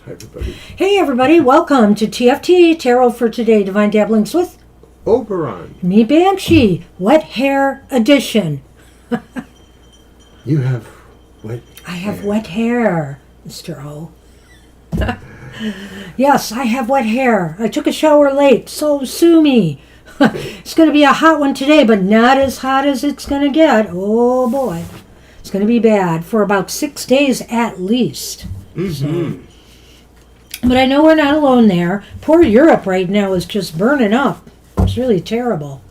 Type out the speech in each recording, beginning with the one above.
Hi, everybody. Hey, everybody. Welcome to TFT, Tarot for Today, Divine Dabblings with Oberon. me, Banshee, Wet Hair Edition. You have wet I have hair. wet hair, Mr. O. Yes, I have wet hair. I took a shower late, so sue me. It's going to be a hot one today, but not as hot as it's going to get. Oh, boy. It's going to be bad for about 6 days at least. Mm-hmm. But I know we're not alone there. Poor Europe right now is just burning up. It's really terrible.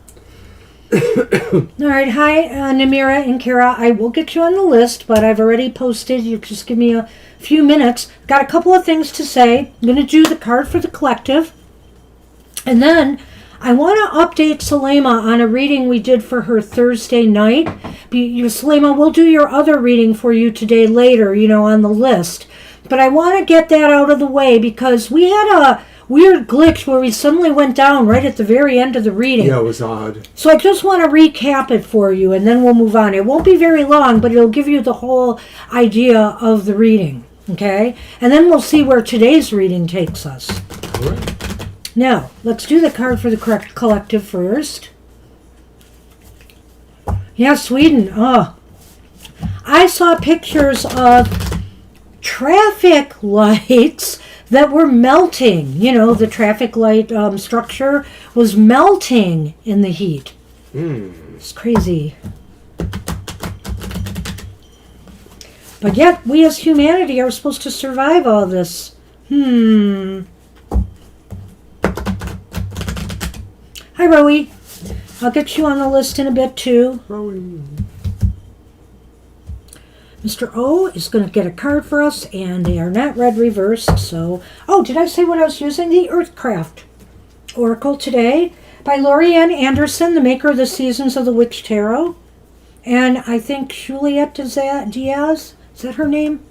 All right. Hi, Namira and Kara. I will get you on the list, but I've already posted. You just give me a few minutes. Got a couple of things to say. I'm going to do the card for the collective. And then I want to update Salema on a reading we did for her Thursday night. Salema, we'll do your other reading for you today later, on the list. But I want to get that out of the way because we had a weird glitch where we suddenly went down right at the very end of the reading. Yeah, it was odd. So I just want to recap it for you and then we'll move on. It won't be very long, but it'll give you the whole idea of the reading. Okay? And then we'll see where today's reading takes us. All right. Now, let's do the card for the correct collective first. Yeah, Sweden. Oh. I saw pictures of traffic lights that were melting. The traffic light structure was melting in the heat. It's crazy. But yet, we as humanity are supposed to survive all this. Hi, Rowie. I'll get you on the list in a bit, too. Rowie. Mr. O is going to get a card for us, and they are not red reversed, so... Oh, did I say what I was using? The Earthcraft Oracle today by Lorianne Anderson, the maker of the Seasons of the Witch Tarot. And I think Juliette Diaz, is that her name?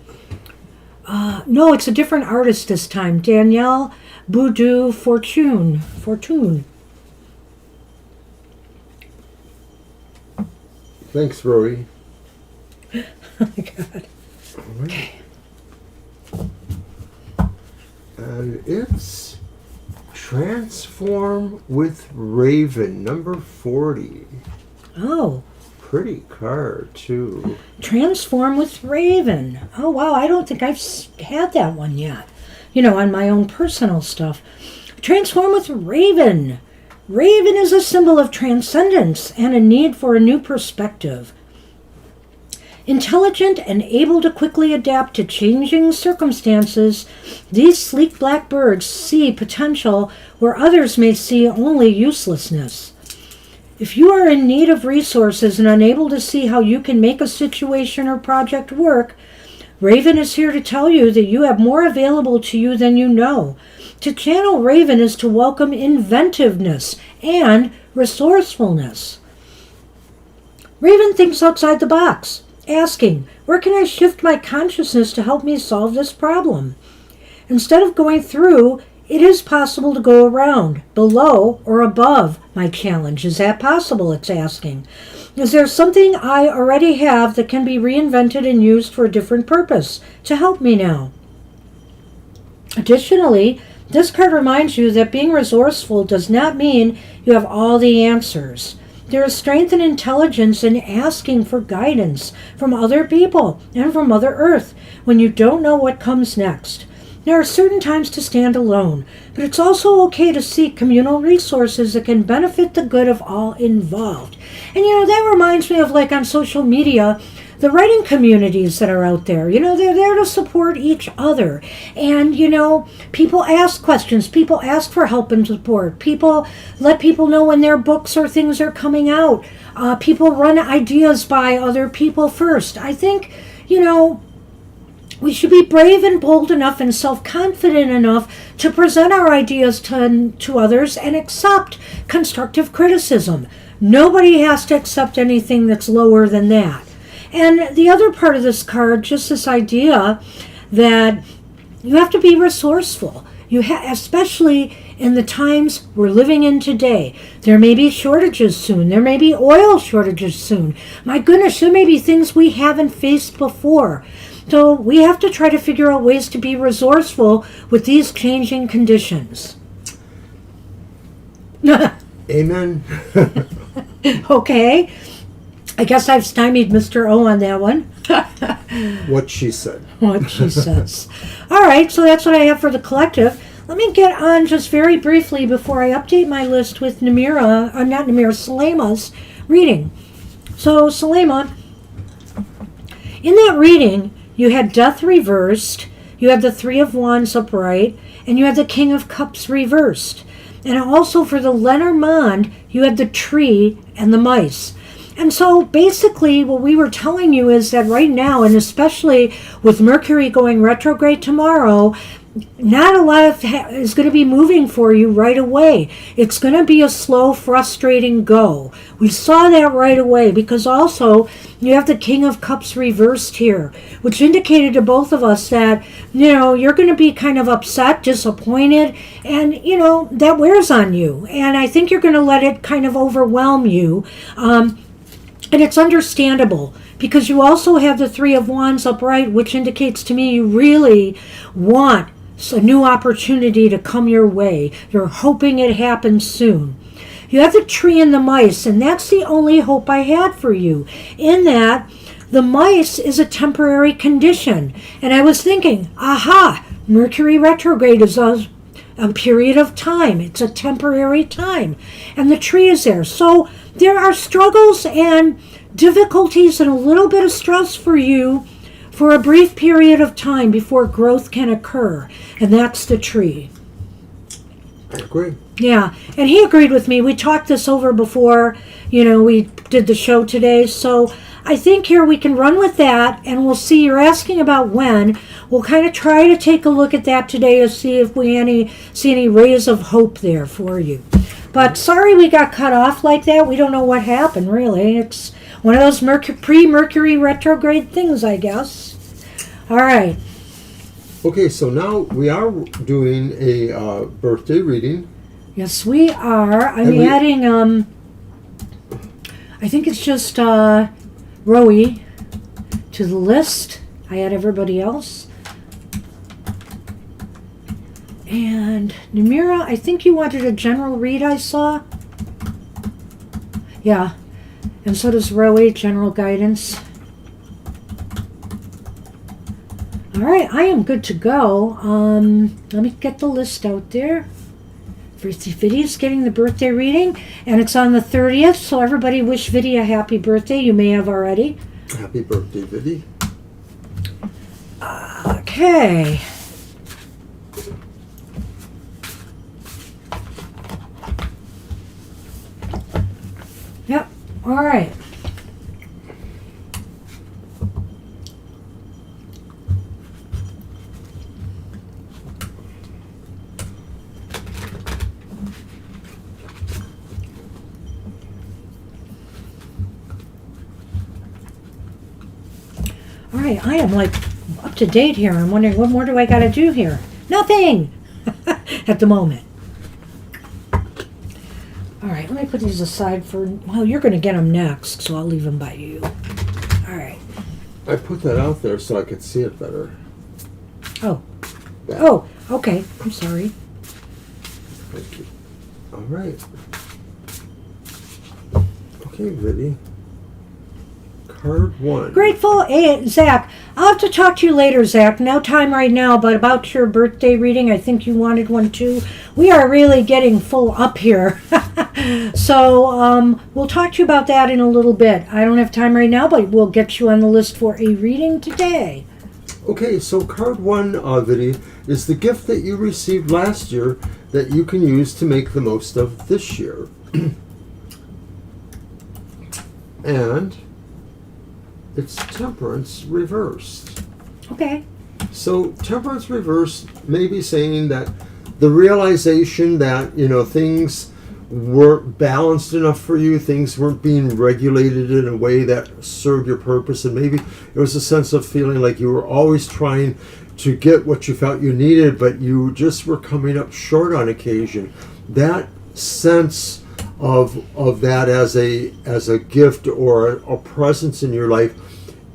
No, it's a different artist this time. Danielle Boudou Fortune. Thanks, Rowie. Oh my God. All right. Okay. And it's Transform with Raven, number 40. Oh. Pretty card, too. Transform with Raven. Oh, wow. I don't think I've had that one yet. On my own personal stuff. Transform with Raven. Raven is a symbol of transcendence and a need for a new perspective. Intelligent and able to quickly adapt to changing circumstances, these sleek black birds see potential where others may see only uselessness. If you are in need of resources and unable to see how you can make a situation or project work, Raven is here to tell you that you have more available to you than you know. To channel Raven is to welcome inventiveness and resourcefulness. Raven thinks outside the box, asking, where can I shift my consciousness to help me solve this problem? Instead of going through, it is possible to go around, below, or above my challenge. Is that possible? It's asking. Is there something I already have that can be reinvented and used for a different purpose to help me now? Additionally, this card reminds you that being resourceful does not mean you have all the answers. There is strength and intelligence in asking for guidance from other people and from Mother Earth when you don't know what comes next. There are certain times to stand alone, but it's also okay to seek communal resources that can benefit the good of all involved. And that reminds me of, like, on social media, the writing communities that are out there. They're there to support each other. And, people ask questions. People ask for help and support. People let people know when their books or things are coming out. People run ideas by other people first. I think, we should be brave and bold enough and self-confident enough to present our ideas to others and accept constructive criticism. Nobody has to accept anything that's lower than that. And the other part of this card, just this idea that you have to be resourceful. Especially in the times we're living in today. There may be shortages soon. There may be oil shortages soon. My goodness, there may be things we haven't faced before. So we have to try to figure out ways to be resourceful with these changing conditions. Amen. Okay. I guess I've stymied Mr. O on that one. What she said. What she says. All right, so that's what I have for the collective. Let me get on just very briefly before I update my list with Selema's reading. So, Selema, in that reading, you had Death reversed, you had the Three of Wands upright, and you had the King of Cups reversed. And also for the Lenormand, you had the tree and the mice. And so basically what we were telling you is that right now, and especially with Mercury going retrograde tomorrow, not a lot is going to be moving for you right away. It's going to be a slow, frustrating go. We saw that right away because also you have the King of Cups reversed here, which indicated to both of us that, you're going to be kind of upset, disappointed, and, that wears on you. And I think you're going to let it kind of overwhelm you. And it's understandable because you also have the Three of Wands upright, which indicates to me you really want a new opportunity to come your way. You're hoping it happens soon. You have the tree and the mice, and that's the only hope I had for you, in that the mice is a temporary condition. And I was thinking, aha, Mercury retrograde is a period of time. It's a temporary time. And the tree is there. So there are struggles and difficulties and a little bit of stress for you for a brief period of time before growth can occur. And that's the tree. I agree. Yeah, and he agreed with me. We talked this over before, we did the show today. So I think here we can run with that, and we'll see. You're asking about when. We'll kind of try to take a look at that today to see if we see any rays of hope there for you. But sorry we got cut off like that. We don't know what happened, really. It's one of those pre-Mercury retrograde things, I guess. All right. Okay, so now we are doing a birthday reading. Yes, we are. I'm adding, I think it's just Rowie to the list. I add everybody else. And Namira, I think you wanted a general read, I saw. Yeah. And so does Rowie, general guidance. All right, I am good to go. Let me get the list out there. Vidya's getting the birthday reading, and it's on the 30th, so everybody wish Vidya a happy birthday. You may have already. Happy birthday, Vidya. Okay. All right. All right, I am like up to date here. I'm wondering what more do I got to do here? Nothing at the moment. All right, let me put these aside for, well, you're going to get them next, so I'll leave them by you. All right. I put that out there so I could see it better. Oh. Yeah. Oh, okay. I'm sorry. Thank you. All right. Okay, Vinny. Card 1. Grateful, Zach. I'll have to talk to you later, Zach. No time right now, but about your birthday reading, I think you wanted one too. We are really getting full up here. So we'll talk to you about that in a little bit. I don't have time right now, but we'll get you on the list for a reading today. Okay, so card 1, Vinny, is the gift that you received last year that you can use to make the most of this year. And it's Temperance reversed. Okay. So Temperance reversed may be saying that the realization that, things weren't balanced enough for you, things weren't being regulated in a way that served your purpose, and maybe it was a sense of feeling like you were always trying to get what you felt you needed, but you just were coming up short on occasion. That sense of that as a gift or a presence in your life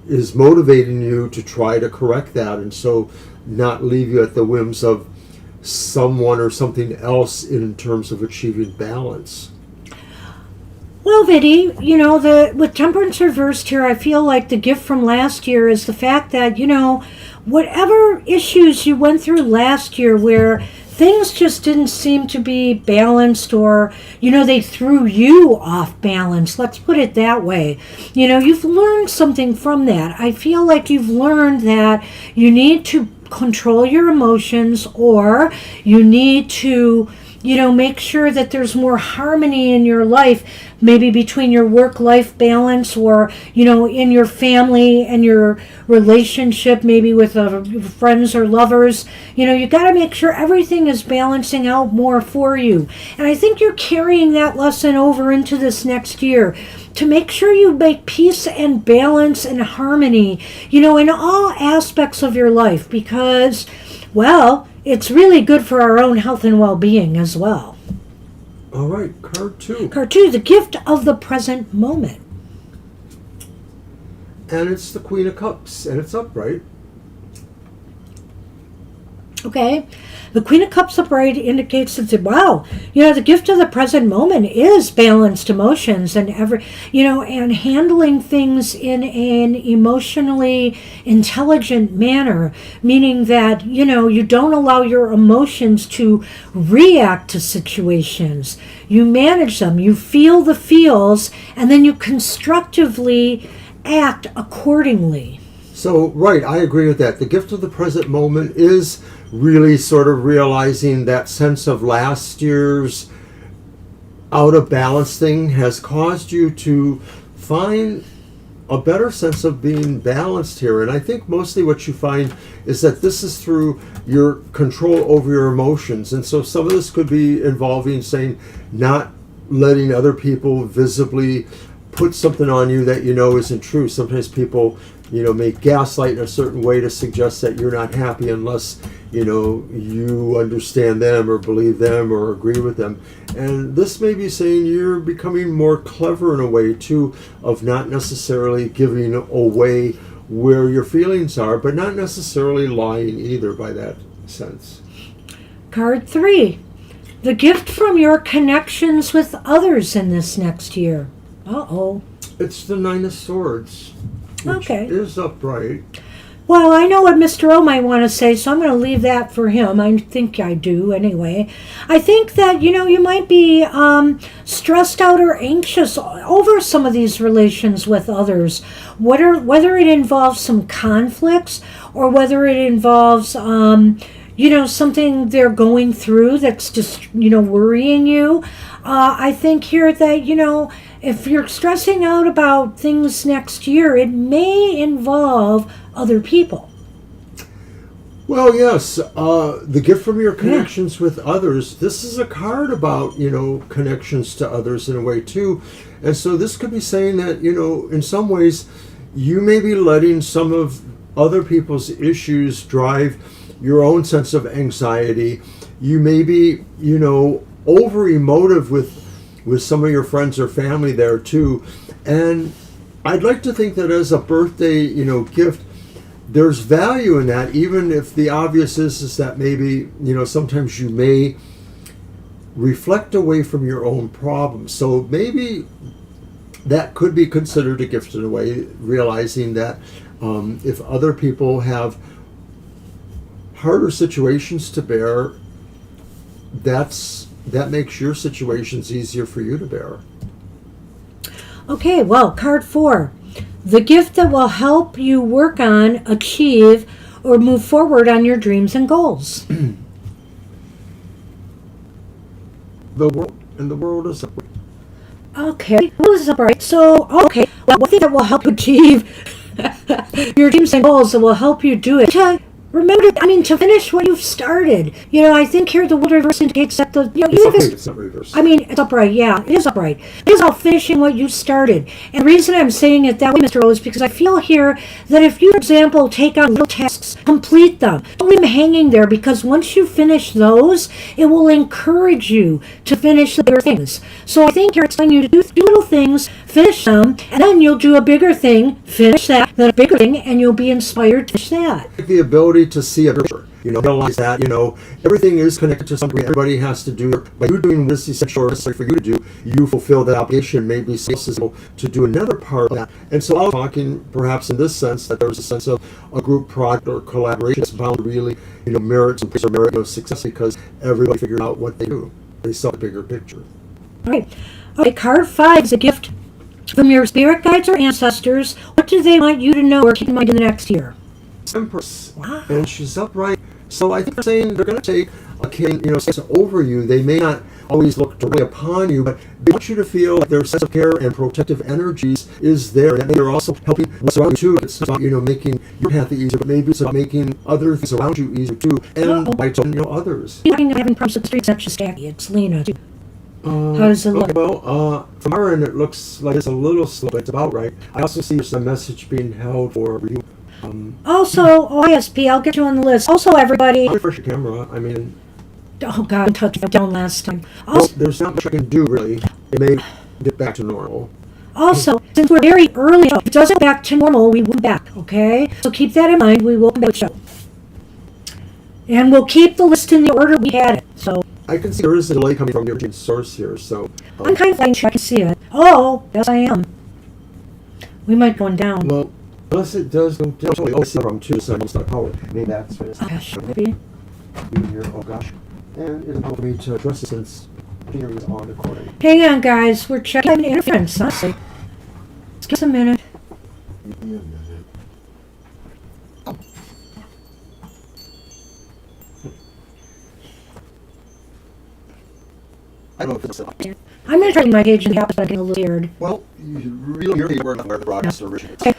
is motivating you to try to correct that, and so not leave you at the whims of someone or something else in terms of achieving balance. Well, Viddy, with Temperance reversed here, I feel like the gift from last year is the fact that, whatever issues you went through last year where things just didn't seem to be balanced, or, they threw you off balance. Let's put it that way. You've learned something from that. I feel like you've learned that you need to control your emotions, or you need to, make sure that there's more harmony in your life, maybe between your work-life balance, or, in your family and your relationship, maybe with friends or lovers. You got to make sure everything is balancing out more for you. And I think you're carrying that lesson over into this next year, to make sure you make peace and balance and harmony, in all aspects of your life, because, well, it's really good for our own health and well-being as well. All right, card 2. Card 2, the gift of the present moment. And it's the Queen of Cups, and it's upright. Okay, the Queen of Cups upright indicates that, the gift of the present moment is balanced emotions and and handling things in an emotionally intelligent manner, meaning that, you don't allow your emotions to react to situations. You manage them, you feel the feels, and then you constructively act accordingly. So, right, I agree with that. The gift of the present moment is really sort of realizing that sense of last year's out of balance thing has caused you to find a better sense of being balanced here. And I think mostly what you find is that this is through your control over your emotions. And so some of this could be involving saying not letting other people visibly put something on you that isn't true. Sometimes people may gaslight in a certain way to suggest that you're not happy unless you understand them or believe them or agree with them. And this may be saying you're becoming more clever in a way too, of not necessarily giving away where your feelings are, but not necessarily lying either by that sense. Card 3, the gift from your connections with others in this next year. It's the Nine of Swords, which is upright. Well, I know what Mr. O might want to say, so I'm going to leave that for him. I think I do anyway. I think that, you might be stressed out or anxious over some of these relations with others, whether it involves some conflicts or whether it involves, something they're going through that's just, worrying you. I think here that, if you're stressing out about things next year, it may involve other people. Well, yes, the gift from your connections with others. This is a card about, connections to others in a way too. And so this could be saying that, in some ways, you may be letting some of other people's issues drive your own sense of anxiety. You may be, over emotive with some of your friends or family there too. And I'd like to think that as a birthday, gift, there's value in that, even if the obvious is that maybe, sometimes you may reflect away from your own problems. So maybe that could be considered a gift in a way, realizing that if other people have harder situations to bear, that makes your situations easier for you to bear. Okay, well, card 4. The gift that will help you work on, achieve, or move forward on your dreams and goals. The world is up. Okay, well, this is upright. So, okay, well, one thing that will help you achieve your dreams and goals that will help you do it. Remember, to finish what you've started. I think here the world reverse indicates that It's not reverse. It's upright, yeah, it is upright. It is all finishing what you started. And the reason I'm saying it that way, Mr. O, is because I feel here that if you, for example, take on little tasks, complete them. Don't leave them hanging there, because once you finish those, it will encourage you to finish the bigger things. So I think here it's telling you to do little things, finish them, and then you'll do a bigger thing, finish that, then a bigger thing, and you'll be inspired to finish that. The ability to see a picture, realize that, everything is connected to something. Everybody has to do. By you doing this essential or necessary for you to do, you fulfill that obligation. Maybe someone else is able to do another part of that. And so I'm talking perhaps in this sense that there's a sense of a group project or collaboration that's bound to really, merit some praise or merit success, because everybody figured out what they do. They saw the bigger picture. All right. Okay, card 5 is a gift from your spirit guides or ancestors. What do they want you to know or keep in mind in the next year? Empress. Wow. And she's upright. So I think they're saying they're going to take a king, sense over you. They may not always look directly upon you, but they want you to feel like their sense of care and protective energies is there. And they're also helping what's around you too. It's not about, making your path easier, but maybe it's about making other things around you easier too. And by telling, others. You're having problems with the streets, that's just Jackie. It's Lena too. How does it look? Okay, well, from our end, it looks like it's a little slow, but it's about right. I also see some message being held for you. Also, ISP, I'll get you on the list. Also, everybody. I'll refresh your camera. Oh, God, I touched it down last time. Also, there's not much I can do, really. It may get back to normal. Also, since we're very early, if it doesn't go back to normal, we will be back, okay? So keep that in mind. We will come back to the show. And we'll keep the list in the order we had it. So I can see there is a delay coming from your source here, so... I'm kind of flying sure I can see it. Oh, yes, I am. We might go down. Well, unless it does go down, I always see from 2 to 7 star power. Maybe that's what it's... Oh, gosh, maybe. Here, oh gosh. And it's about me to address it since here is on recording. Hang on, guys. We're checking interference, honestly. Just give us a minute. I don't know if it's I'm going to try my page in the house, but I'm getting a little weird. well, you really you're where the broadcast originates. Okay.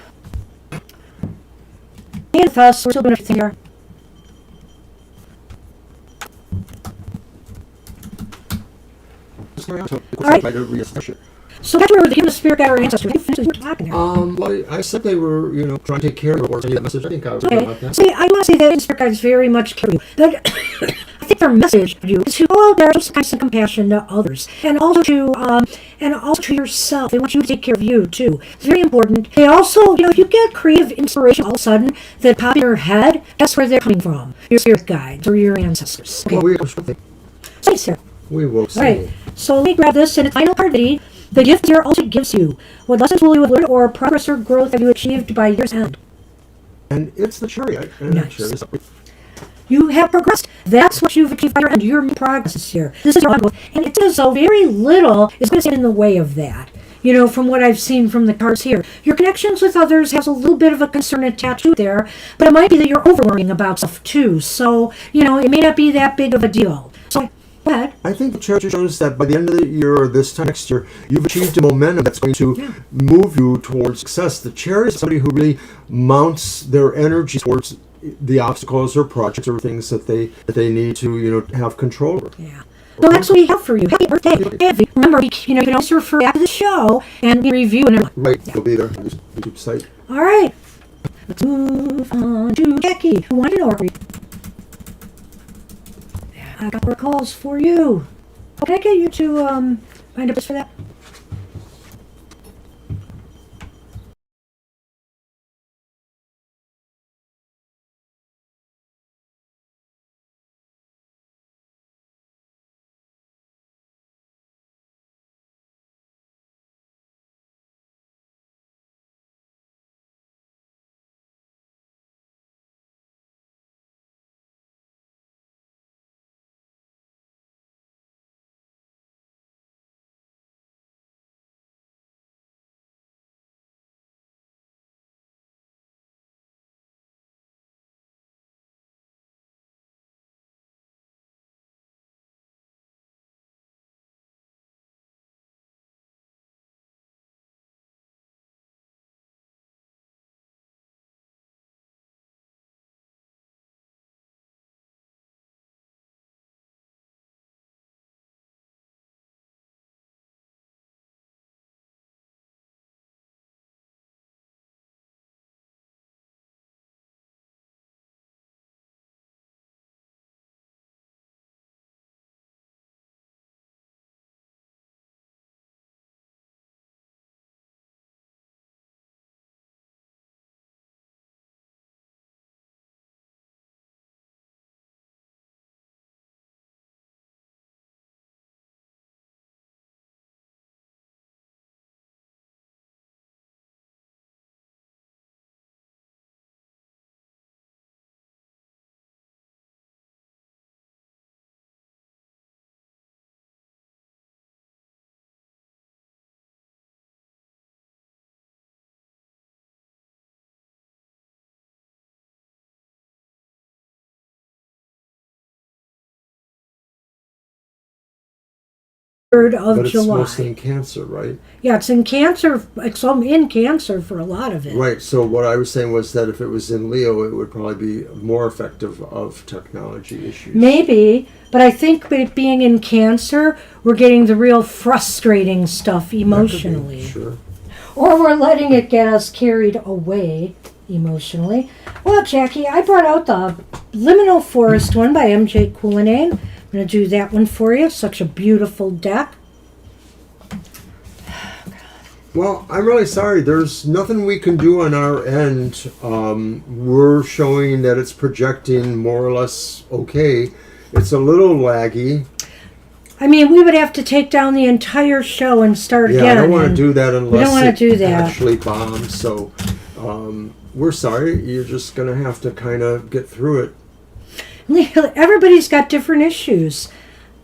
And with us, we're still doing everything here. Just carry on to All right. try to reestablish it. So that's where we're giving the spirit guide or ancestors. You finished what you were talking now. Well, I said they were, trying to take care of it or send you that message. I think I was Okay. about that. See, I want to say that spirit guides very much care you. But I think their message to you is to go out there and show some compassion to others, and also to yourself. They want you to take care of you too. It's very important. They also, if you get creative inspiration all of a sudden that pop in your head, that's where they're coming from. Your spirit guides or your ancestors. Okay. Well, we will see. Thanks, sir. We will see. All right. So let me grab this, and it's final card ready. The gift here also gives you what lessons will you have learned or progress or growth have you achieved by year's end. And it's the cherry. Nice. Cherry is You have progressed. That's what you've achieved by your end. Your progress is here. This is your growth. And it says so very little is going to stand in the way of that. From what I've seen from the cards here. Your connections with others has a little bit of a concern attached to there, but it might be that you're over-worrying about stuff too. So, it may not be that big of a deal. So, But I think the chart shows that by the end of the year or this time next year, you've achieved a momentum that's going to move you towards success. The Chariot is somebody who really mounts their energy towards the obstacles or projects or things that they need to have control over. yeah. So that's what we have for you. Happy birthday. Happy. Remember, you can always refer back to the show and review. And Right, it'll be there on the YouTube site. all right. Let's move on to Jackie, who wanted an oracle. I got more calls for you. Can I get you to find a place for that? Of But it's July. mostly in Cancer, right? Yeah, it's in Cancer. It's in Cancer for a lot of it. Right. So what I was saying was that if it was in Leo, it would probably be more effective of technology issues. Maybe, but I think it being in Cancer, we're getting the real frustrating stuff That could be, emotionally. sure. Or we're letting it get us carried away emotionally. Well, Jackie, I brought out the Liminal Forest one by M.J. Coulinan. I'm going to do that one for you. Such a beautiful deck. Well, I'm really sorry. There's nothing we can do on our end. We're showing that it's projecting more or less okay. It's a little laggy. I mean, we would have to take down the entire show and start Yeah, again. I don't want to do that unless don't wanna do that. actually bombs. So we're sorry. You're just going to have to kind of get through it. Everybody's got different issues.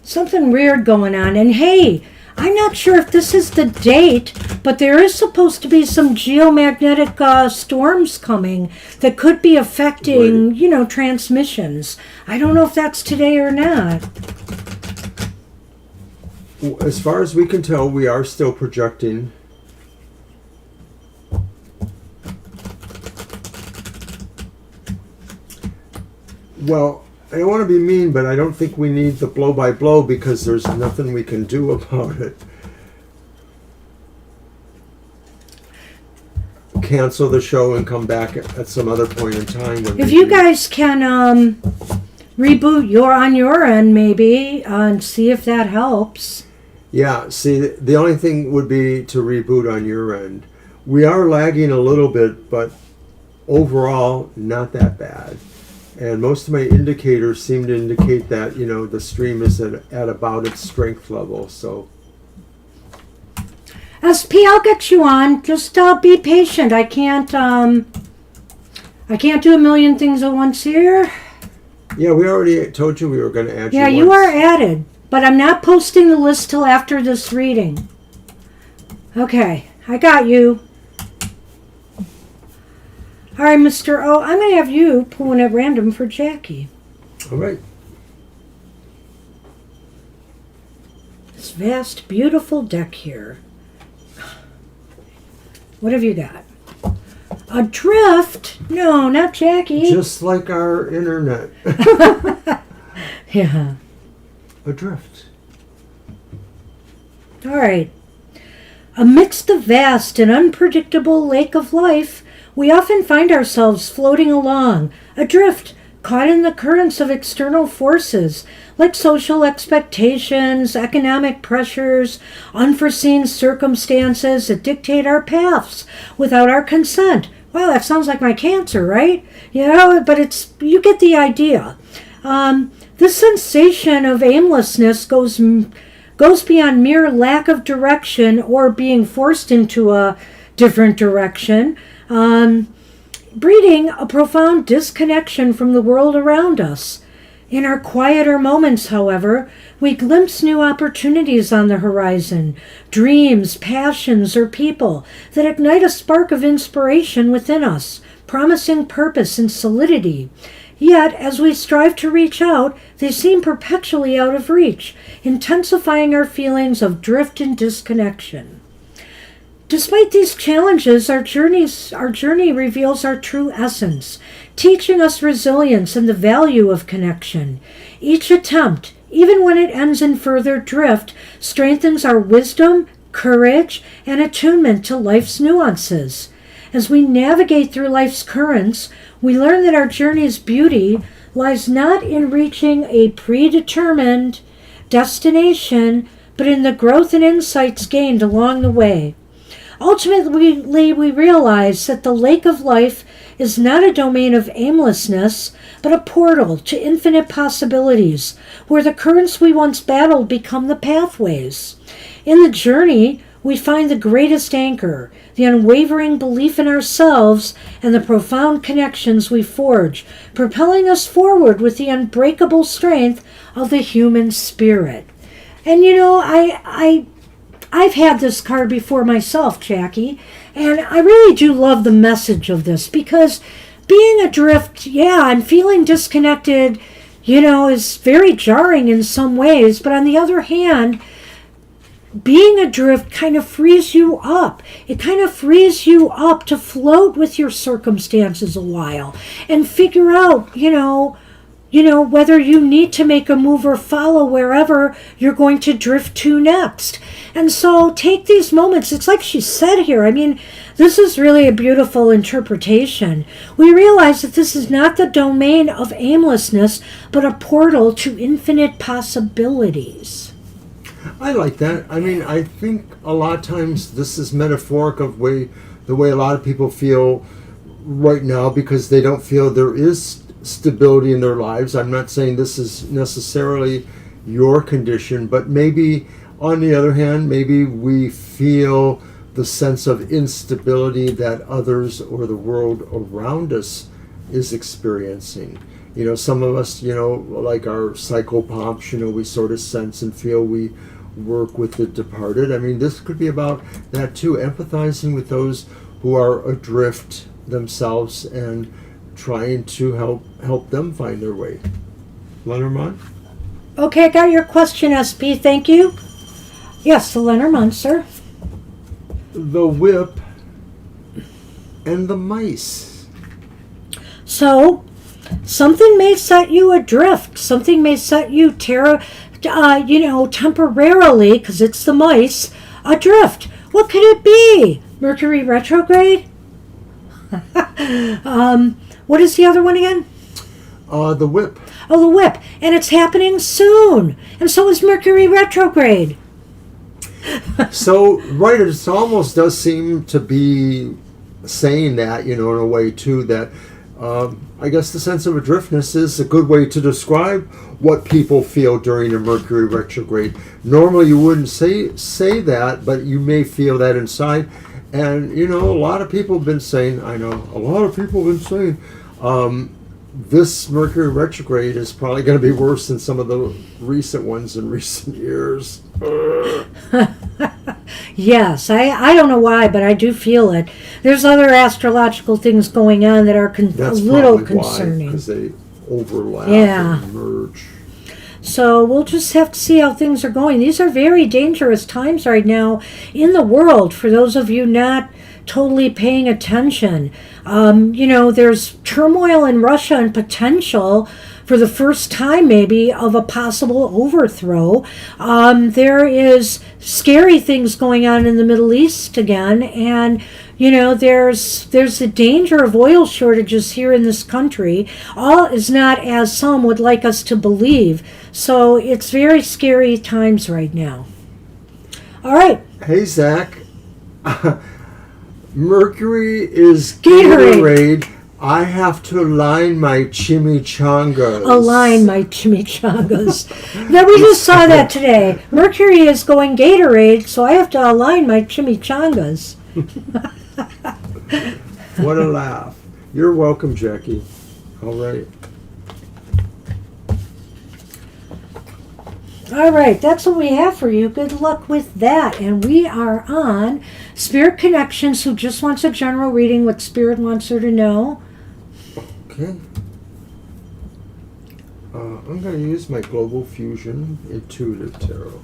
Something weird going on. And hey, I'm not sure if this is the date, but there is supposed to be some geomagnetic storms coming that could be affecting, Right. Transmissions. I don't know if that's today or not. As far as we can tell, we are still projecting. Well, I don't want to be mean, but I don't think we need the blow-by-blow because there's nothing we can do about it. Cancel the show and come back at some other point in time. When If you guys can reboot on your end maybe and see if that helps. Yeah, see, the only thing would be to reboot on your end. We are lagging a little bit, but overall, not that bad. And most of my indicators seem to indicate that, the stream is at about its strength level. So, SP, I'll get you on. Just be patient. I can't do a million things at once here. yeah, we already told you we were going to add you. Yeah, you once. are added. But I'm not posting the list till after this reading. Okay, I got you. All right, Mr. O, I'm going to have you pull one at random for Jackie. All right. vast, beautiful deck here. What have you got? Adrift? No, not Jackie. Just like our internet. Yeah. Adrift. All right. Amidst the vast and unpredictable lake of life, we often find ourselves floating along, adrift, caught in the currents of external forces like social expectations, economic pressures, unforeseen circumstances that dictate our paths without our consent. Wow, that sounds like my cancer, right? But you get the idea. This sensation of aimlessness goes beyond mere lack of direction or being forced into a different direction, breeding a profound disconnection from the world around us. In our quieter moments, however, we glimpse new opportunities on the horizon, dreams, passions, or people that ignite a spark of inspiration within us, promising purpose and solidity. Yet, as we strive to reach out, they seem perpetually out of reach, intensifying our feelings of drift and disconnection. Despite these challenges, our journey reveals our true essence, teaching us resilience and the value of connection. Each attempt, even when it ends in further drift, strengthens our wisdom, courage, and attunement to life's nuances. As we navigate through life's currents, we learn that our journey's beauty lies not in reaching a predetermined destination, but in the growth and insights gained along the way. Ultimately, we realize that the lake of life is not a domain of aimlessness, but a portal to infinite possibilities, where the currents we once battled become the pathways. In the journey, we find the greatest anchor, the unwavering belief in ourselves, and the profound connections we forge, propelling us forward with the unbreakable strength of the human spirit. And I've had this card before myself, Jackie, and I really do love the message of this, because being adrift, and feeling disconnected, is very jarring in some ways, but on the other hand, being adrift kind of frees you up. It kind of frees you up to float with your circumstances a while and figure out, whether you need to make a move or follow wherever you're going to drift to next. And so take these moments. It's like she said here. I mean, this is really a beautiful interpretation. We realize that this is not the domain of aimlessness, but a portal to infinite possibilities. I like that. I mean, I think a lot of times this is metaphoric of the way a lot of people feel right now, because they don't feel there is stability in their lives. I'm not saying this is necessarily your condition, but maybe on the other hand, maybe we feel the sense of instability that others or the world around us is experiencing. Some of us, like our psychopomps, we sort of sense and feel we work with the departed. I mean, this could be about that too, empathizing with those who are adrift themselves and trying to help them find their way. Lenormand? Okay, I got your question, SP. Thank you. Yes, the Lenormand, sir. The whip and the mice. So, something may set you adrift. Something may set you temporarily, because it's the mice, adrift. What could it be? Mercury retrograde? What is the other one again? The whip. Oh, the whip. And it's happening soon. And so is Mercury retrograde. So, right, it almost does seem to be saying that, in a way too, that I guess the sense of adriftness is a good way to describe what people feel during a Mercury retrograde. Normally you wouldn't say that, but you may feel that inside. And, a lot of people have been saying, this Mercury retrograde is probably going to be worse than some of the recent ones in recent years. Yes, I don't know why, but I do feel it. There's other astrological things going on that are a little concerning. Because they overlap Yeah. and merge. So we'll just have to see how things are going. These are very dangerous times right now in the world for those of you not totally paying attention. There's turmoil in Russia and potential for the first time maybe of a possible overthrow. There is scary things going on in the Middle East again, and there's a danger of oil shortages here in this country. All is not as some would like us to believe. So it's very scary times right now. All right. Hey, Zach. Mercury is Gatorade. I have to align my chimichangas. Align my chimichangas. Now, we just saw that today. Mercury is going Gatorade, so I have to align my chimichangas. What a laugh. You're welcome, Jackie. All right. All right, that's what we have for you. Good luck with that. And we are on Spirit Connections, who just wants a general reading, what Spirit wants her to know. Okay. I'm going to use my Global Fusion Intuitive Tarot.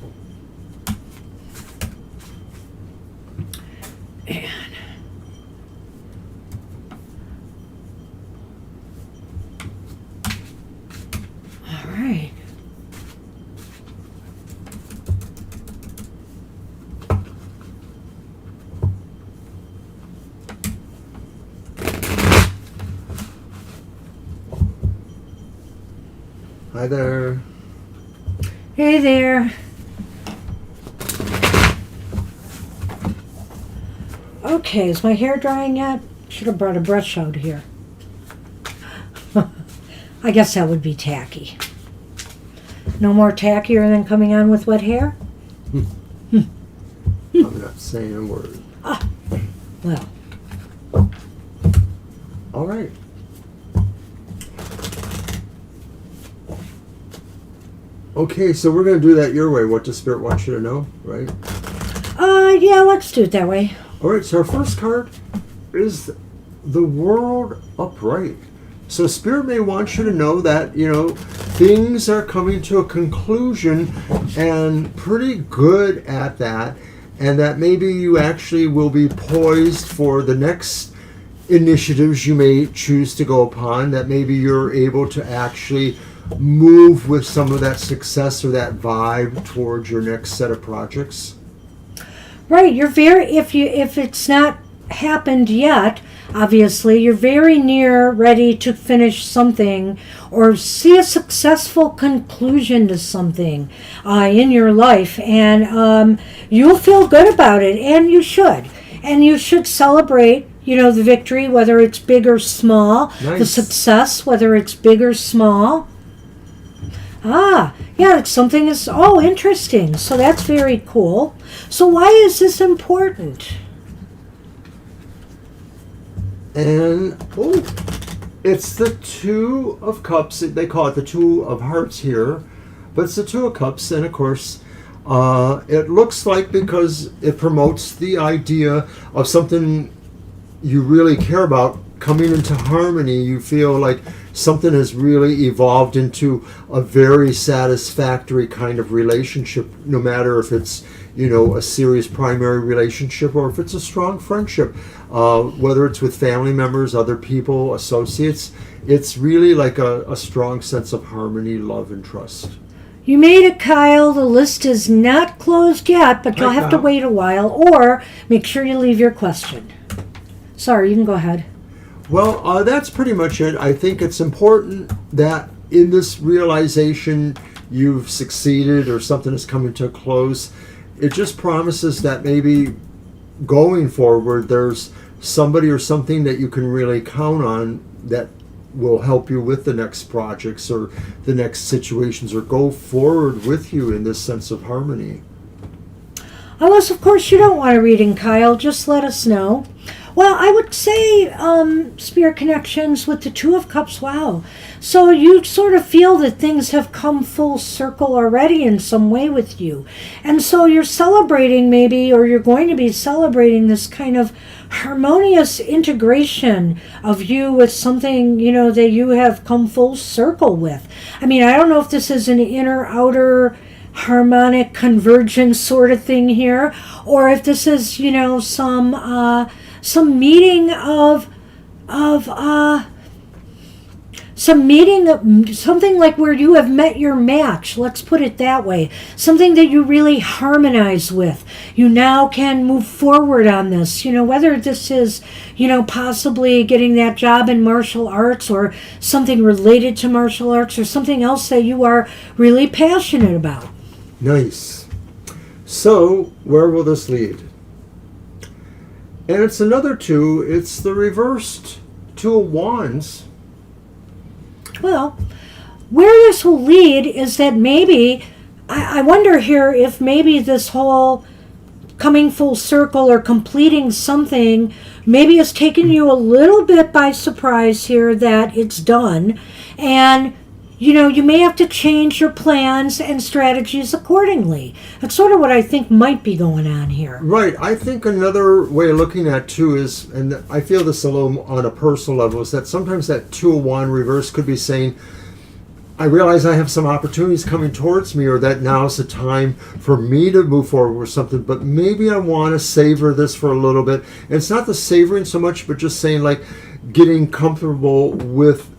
And all right. Hi there. Hey there. Okay, is my hair drying yet? Should have brought a brush out here. I guess that would be tacky. No more tackier than coming on with wet hair? I'm not saying a word. Well. All right. Okay, so we're going to do that your way. What does Spirit want you to know, right? Yeah, let's do it that way. All right, so our first card is the World Upright. So Spirit may want you to know that, things are coming to a conclusion and pretty good at that, and that maybe you actually will be poised for the next initiatives you may choose to go upon, that maybe you're able to actually move with some of that success or that vibe towards your next set of projects. Right, you're if it's not happened yet, obviously, you're very near ready to finish something or see a successful conclusion to something in your life, and you'll feel good about it, and you should. And you should celebrate, the victory, whether it's big or small, Nice. the success, whether it's big or small. Yeah, it's something is, interesting. So that's very cool. So why is this important? And, it's the Two of Cups. They call it the Two of Hearts here. But it's the Two of Cups. And, of course, it looks like because it promotes the idea of something you really care about coming into harmony. You feel like something has really evolved into a very satisfactory kind of relationship, no matter if it's, a serious primary relationship or if it's a strong friendship, whether it's with family members, other people, associates. It's really like a strong sense of harmony, love, and trust. You made it, Kyle. The list is not closed yet, but you'll have to wait a while, or make sure you leave your question. Sorry, you can go ahead. Well, that's pretty much it. I think it's important that in this realization you've succeeded or something is coming to a close. It just promises that maybe going forward there's somebody or something that you can really count on that will help you with the next projects or the next situations or go forward with you in this sense of harmony. Unless, of course, you don't want a reading, Kyle, just let us know. Well, I would say Spirit Connections with the Two of Cups, wow. So you sort of feel that things have come full circle already in some way with you. And so you're celebrating maybe, or you're going to be celebrating this kind of harmonious integration of you with something, that you have come full circle with. I mean, I don't know if this is an inner outer harmonic convergence sort of thing here, or if this is, some meeting of something like where you have met your match, let's put it that way, something that you really harmonize with. You now can move forward on this, whether this is, possibly getting that job in martial arts or something related to martial arts or something else that you are really passionate about. Nice. So, where will this lead? And it's another two. It's the reversed Two of Wands. Well, where this will lead is that maybe, I wonder here if maybe this whole coming full circle or completing something maybe has taken you a little bit by surprise here that it's done. And you may have to change your plans and strategies accordingly. That's sort of what I think might be going on here. Right. I think another way of looking at two is, and I feel this a little on a personal level, is that sometimes that Two of Wands reverse could be saying, I realize I have some opportunities coming towards me, or that now is the time for me to move forward with something, but maybe I want to savor this for a little bit. And it's not the savoring so much, but just saying, like, getting comfortable with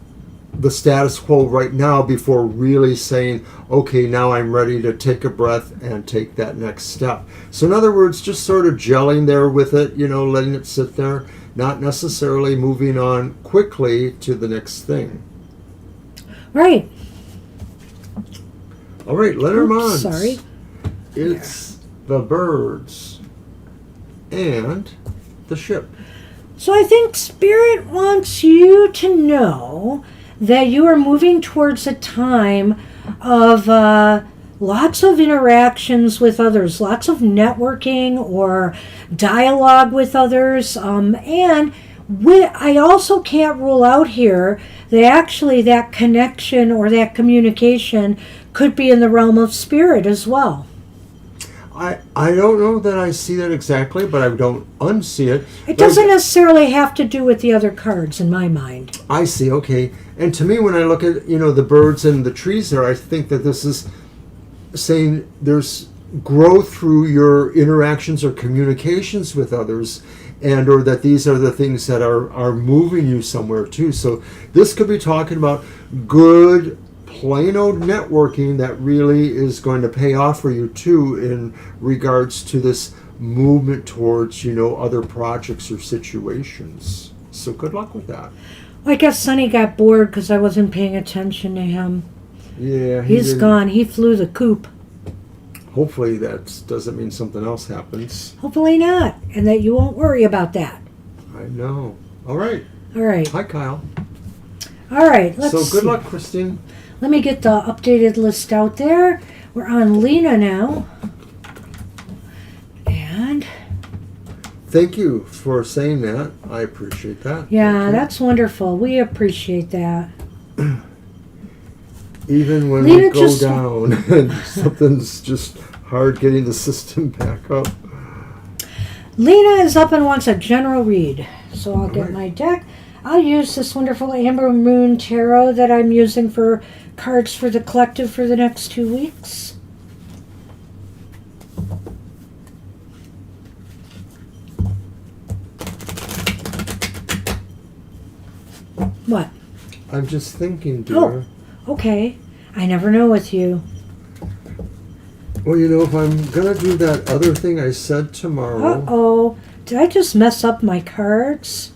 the status quo right now before really saying, okay, now I'm ready to take a breath and take that next step. So in other words, just sort of gelling there with it, letting it sit there, not necessarily moving on quickly to the next thing. Right. All right, Lenormand. Sorry. It's the birds and the ship. So I think Spirit wants you to know that you are moving towards a time of lots of interactions with others, lots of networking or dialogue with others. And I also can't rule out here that actually that connection or that communication could be in the realm of spirit as well. I don't know that I see that exactly, but I don't unsee it. It doesn't necessarily have to do with the other cards in my mind. I see, okay. And to me, when I look at, the birds and the trees there, I think that this is saying there's growth through your interactions or communications with others, and or that these are the things that are moving you somewhere too. So this could be talking about good, plain old networking that really is going to pay off for you too in regards to this movement towards, other projects or situations. So good luck with that. I guess Sonny got bored because I wasn't paying attention to him. Yeah. He's gone. He flew the coop. Hopefully that doesn't mean something else happens. Hopefully not. And that you won't worry about that. I know. All right. All right. Hi, Kyle. All right. Let's So good see. luck, Christine. Let me get the updated list out there. We're on Lena now. And Thank you for saying that. I appreciate that. yeah, that's wonderful. We appreciate that. Even when Lena we go down and something's just hard getting the system back up. Lena is up and wants a general read. So I'll get right. my deck. I'll use this wonderful Amber Moon Tarot that I'm using for cards for the collective for the next 2 weeks. What? I'm just thinking, dear. Oh. Okay. I never know with you. Well, if I'm going to do that other thing I said tomorrow. Uh-oh. Did I just mess up my cards?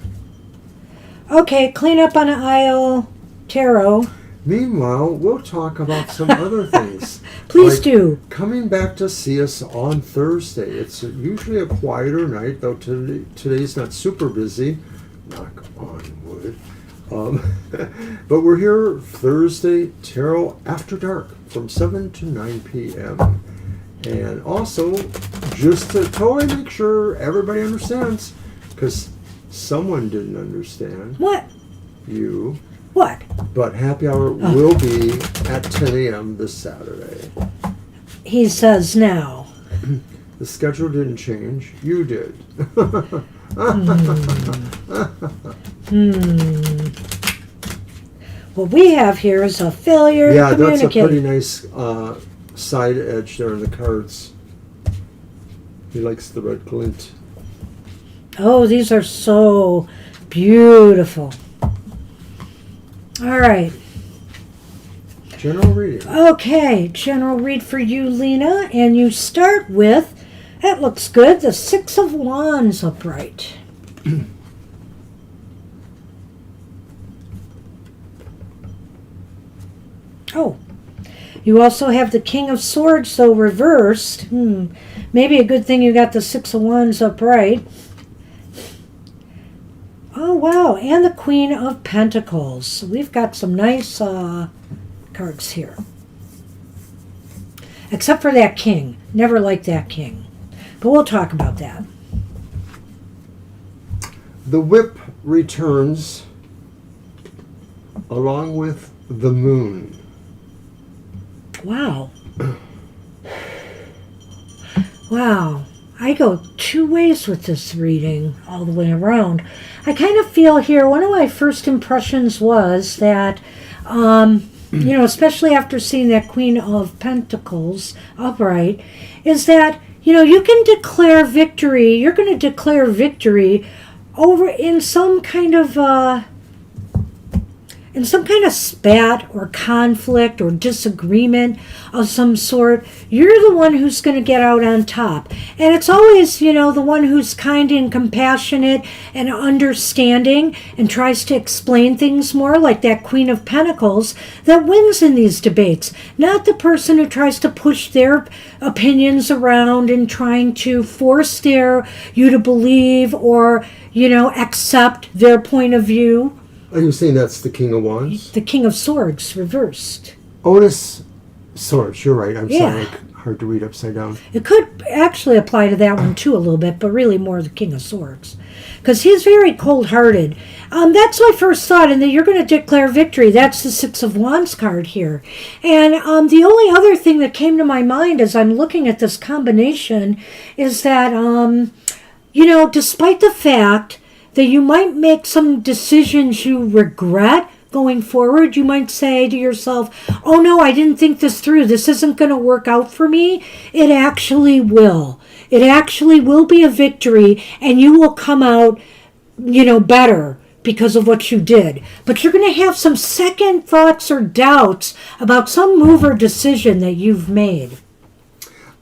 Okay, clean up on an aisle tarot. Meanwhile, we'll talk about some other things. Please like do. Coming back to see us on Thursday. It's usually a quieter night, though today's not super busy. Knock on wood. But we're here Thursday, Tarot After Dark, from 7 to 9 p.m. And also, just to totally make sure everybody understands, because someone didn't understand. What? You. What? But happy hour will be at 10 a.m. this Saturday. He says now. The schedule didn't change. You did. What we have here is a failure Yeah, to that's a communicate. pretty nice side edge there in the cards. He likes the red glint. Oh, these are so beautiful. All right. General reading. Okay, general read for you, Lena. And you start with, that looks good, the Six of Wands upright. Oh, you also have the King of Swords, though reversed. Maybe a good thing you got the Six of Wands upright. Oh, wow, and the Queen of Pentacles. So we've got some nice cards here. Except for that King. Never liked that King. But we'll talk about that. The whip returns along with the moon. Wow. Wow. I go two ways with this reading all the way around. I kind of feel here, one of my first impressions was that, especially after seeing that Queen of Pentacles upright, is that, you can declare victory. You're going to declare victory over in some kind of spat or conflict or disagreement of some sort. You're the one who's going to get out on top. And it's always, the one who's kind and compassionate and understanding and tries to explain things more, like that Queen of Pentacles, that wins in these debates. Not the person who tries to push their opinions around and trying to force you to believe or, accept their point of view. Are you saying that's the King of Wands? The King of Swords reversed. Onus Swords, you're right. I'm Yeah. sorry, hard to read upside down. It could actually apply to that one too a little bit, but really more the King of Swords. Because he's very cold-hearted. That's my first thought, and that you're going to declare victory. That's the Six of Wands card here. And the only other thing that came to my mind as I'm looking at this combination is that, despite the fact that you might make some decisions you regret going forward, you might say to yourself, oh no, I didn't think this through. This isn't going to work out for me. It actually will. It actually will be a victory, and you will come out, better because of what you did. But you're going to have some second thoughts or doubts about some move or decision that you've made.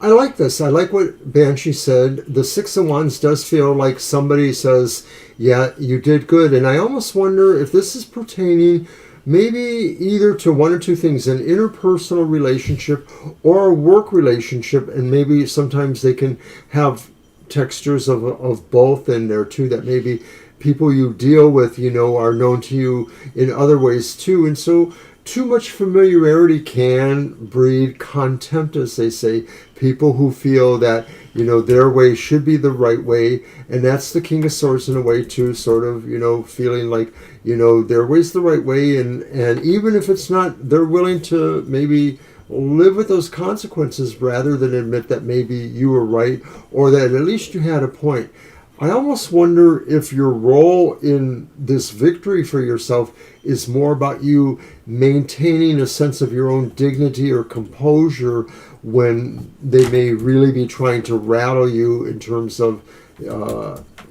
I like this. I like what Banshee said. The Six of Wands does feel like somebody says, yeah, you did good. And I almost wonder if this is pertaining maybe either to one or two things, an interpersonal relationship or a work relationship. And maybe sometimes they can have textures of both in there too, that maybe people you deal with, are known to you in other ways too. And so too much familiarity can breed contempt, as they say. People who feel that, their way should be the right way. And that's the King of Swords in a way too, sort of, feeling like, their way's the right way. And even if it's not, they're willing to maybe live with those consequences rather than admit that maybe you were right or that at least you had a point. I almost wonder if your role in this victory for yourself is more about you maintaining a sense of your own dignity or composure when they may really be trying to rattle you in terms of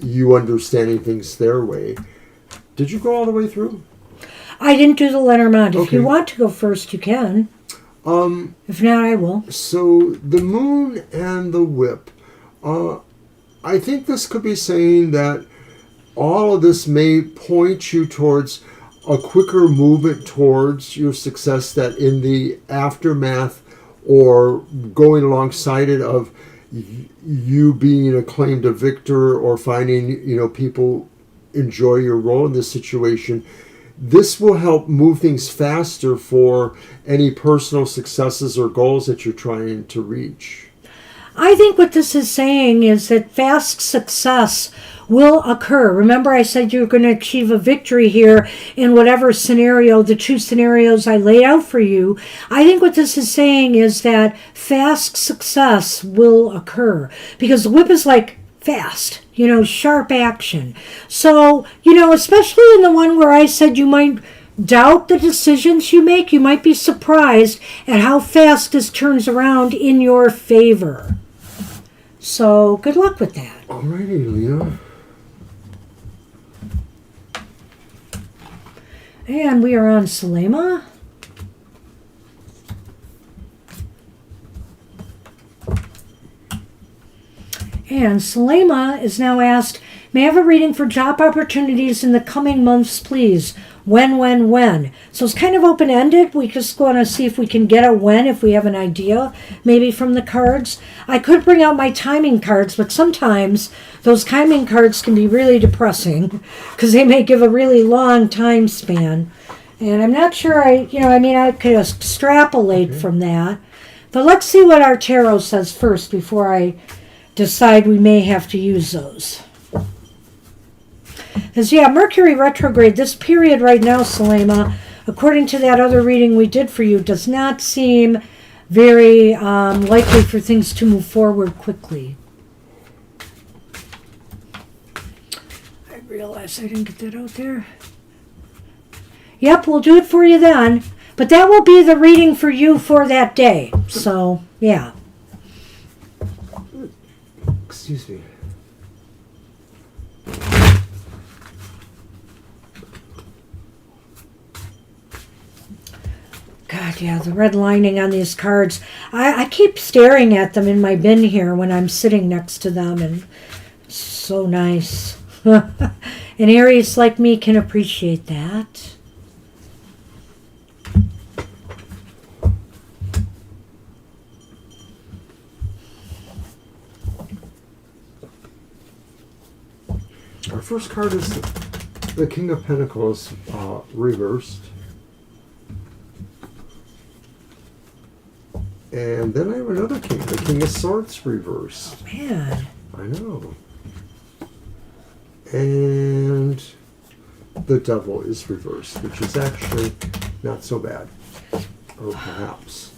you understanding things their way. Did you go all the way through? I didn't do the Lenormand. If Okay. you want to go first, you can. If not, I will. So the moon and the whip. I think this could be saying that all of this may point you towards a quicker movement towards your success, that in the aftermath or going alongside it of you being acclaimed a victor or finding, people enjoy your role in this situation, this will help move things faster for any personal successes or goals that you're trying to reach. I think what this is saying is that fast success will occur. Remember, I said you're going to achieve a victory here in whatever scenario, the two scenarios I laid out for you. I think what this is saying is that fast success will occur because the whip is like fast. sharp action. So, especially in the one where I said you might doubt the decisions you make, you might be surprised at how fast this turns around in your favor. So, good luck with that. Alrighty, Lena. And we are on Selema. And Selema is now asked, may I have a reading for job opportunities in the coming months, please? When? So it's kind of open-ended. We just want to see if we can get a when, if we have an idea, maybe from the cards. I could bring out my timing cards, but sometimes those timing cards can be really depressing because they may give a really long time span. And I'm not sure I could extrapolate from that. But let's see what our tarot says first before I decide we may have to use those. Because, Mercury retrograde, this period right now, Selema, according to that other reading we did for you, does not seem very likely for things to move forward quickly. I realize I didn't get that out there. Yep, we'll do it for you then. But that will be the reading for you for that day. So, yeah. Excuse me. God, yeah, the red lining on these cards. I keep staring at them in my bin here when I'm sitting next to them, and it's so nice. And Aries like me can appreciate that. Our first card is the King of Pentacles reversed. And then I have another king, the King of Swords reversed. Oh, man. I know. And the Devil is reversed, which is actually not so bad. Or perhaps.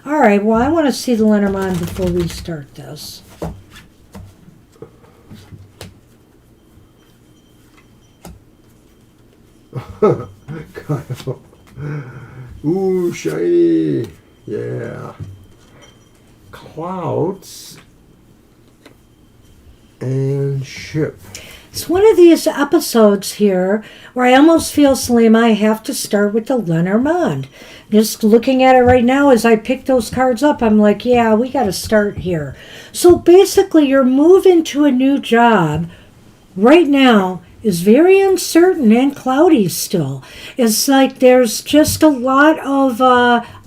All right, well, I want to see the Lenormand before we start this. Kyle. Ooh, shiny. Yeah. Clouds and ship. It's one of these episodes here where I almost feel, Selema, I have to start with the Lenormand. Just looking at it right now as I pick those cards up, I'm like, yeah, we got to start here. So basically, your move into a new job right now is very uncertain and cloudy still. It's like there's just a lot of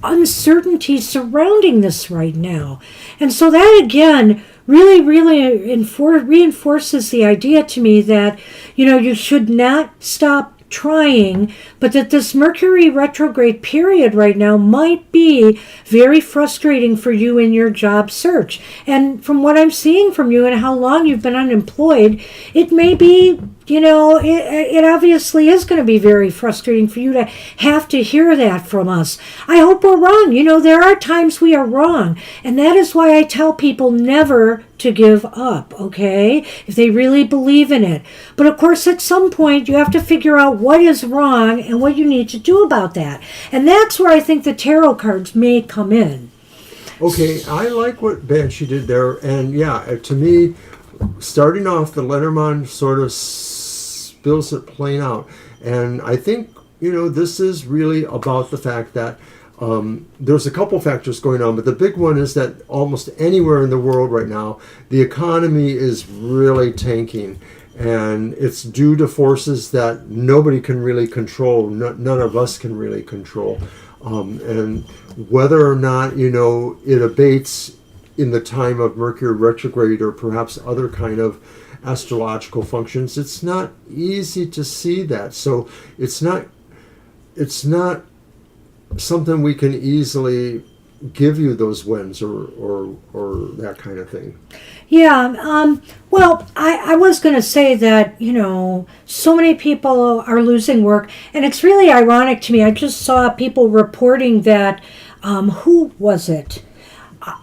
uncertainty surrounding this right now. And so that, again, really reinforces the idea to me that, you should not stop trying, but that this Mercury retrograde period right now might be very frustrating for you in your job search. And from what I'm seeing from you and how long you've been unemployed, it may be, it obviously is going to be very frustrating for you to have to hear that from us. I hope we're wrong. There are times we are wrong. And that is why I tell people never to give up, okay? If they really believe in it. But of course, at some point, you have to figure out what is wrong and what you need to do about that. And that's where I think the tarot cards may come in. Okay, I like what Banshee did there. And yeah, to me, starting off, the Lenormand sort of spills it plain out. And I think, this is really about the fact that there's a couple factors going on, but the big one is that almost anywhere in the world right now, the economy is really tanking. And it's due to forces that nobody can really control. None of us can really control. And whether or not, it abates in the time of Mercury retrograde or perhaps other kind of astrological functions, it's not easy to see that. So it's not something we can easily give you those wins or that kind of thing. Yeah, well, I was going to say that, so many people are losing work, and it's really ironic to me. I just saw people reporting that, who was it?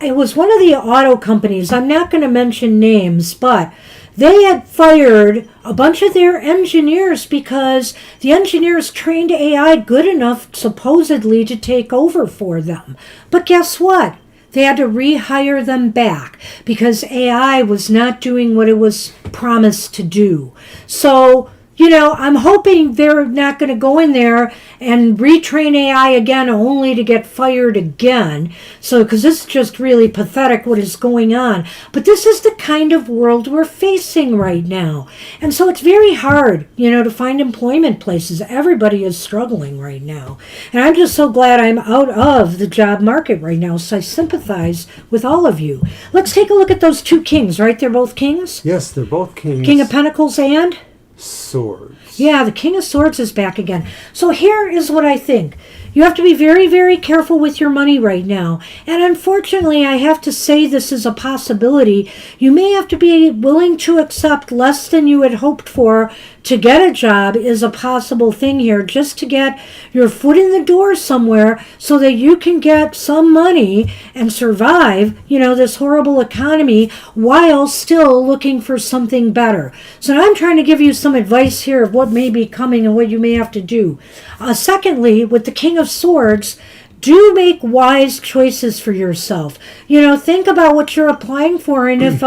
it was one of the auto companies. I'm not going to mention names, but they had fired a bunch of their engineers because the engineers trained AI good enough, supposedly, to take over for them. But guess what? They had to rehire them back because AI was not doing what it was promised to do. So, I'm hoping they're not going to go in there and retrain AI again only to get fired again. So, because this is just really pathetic what is going on. But this is the kind of world we're facing right now. And so it's very hard, to find employment places. Everybody is struggling right now. And I'm just so glad I'm out of the job market right now. So I sympathize with all of you. Let's take a look at those two kings, right? They're both kings? Yes, they're both kings. King of Pentacles and? Swords. Yeah, the King of Swords is back again. So here is what I think. You have to be very, very careful with your money right now. And unfortunately, I have to say this is a possibility. You may have to be willing to accept less than you had hoped for to get a job is a possible thing here, just to get your foot in the door somewhere so that you can get some money and survive, this horrible economy while still looking for something better. So now I'm trying to give you some advice here of what may be coming and what you may have to do. Secondly, with the King of Swords, do make wise choices for yourself. Think about what you're applying for, and if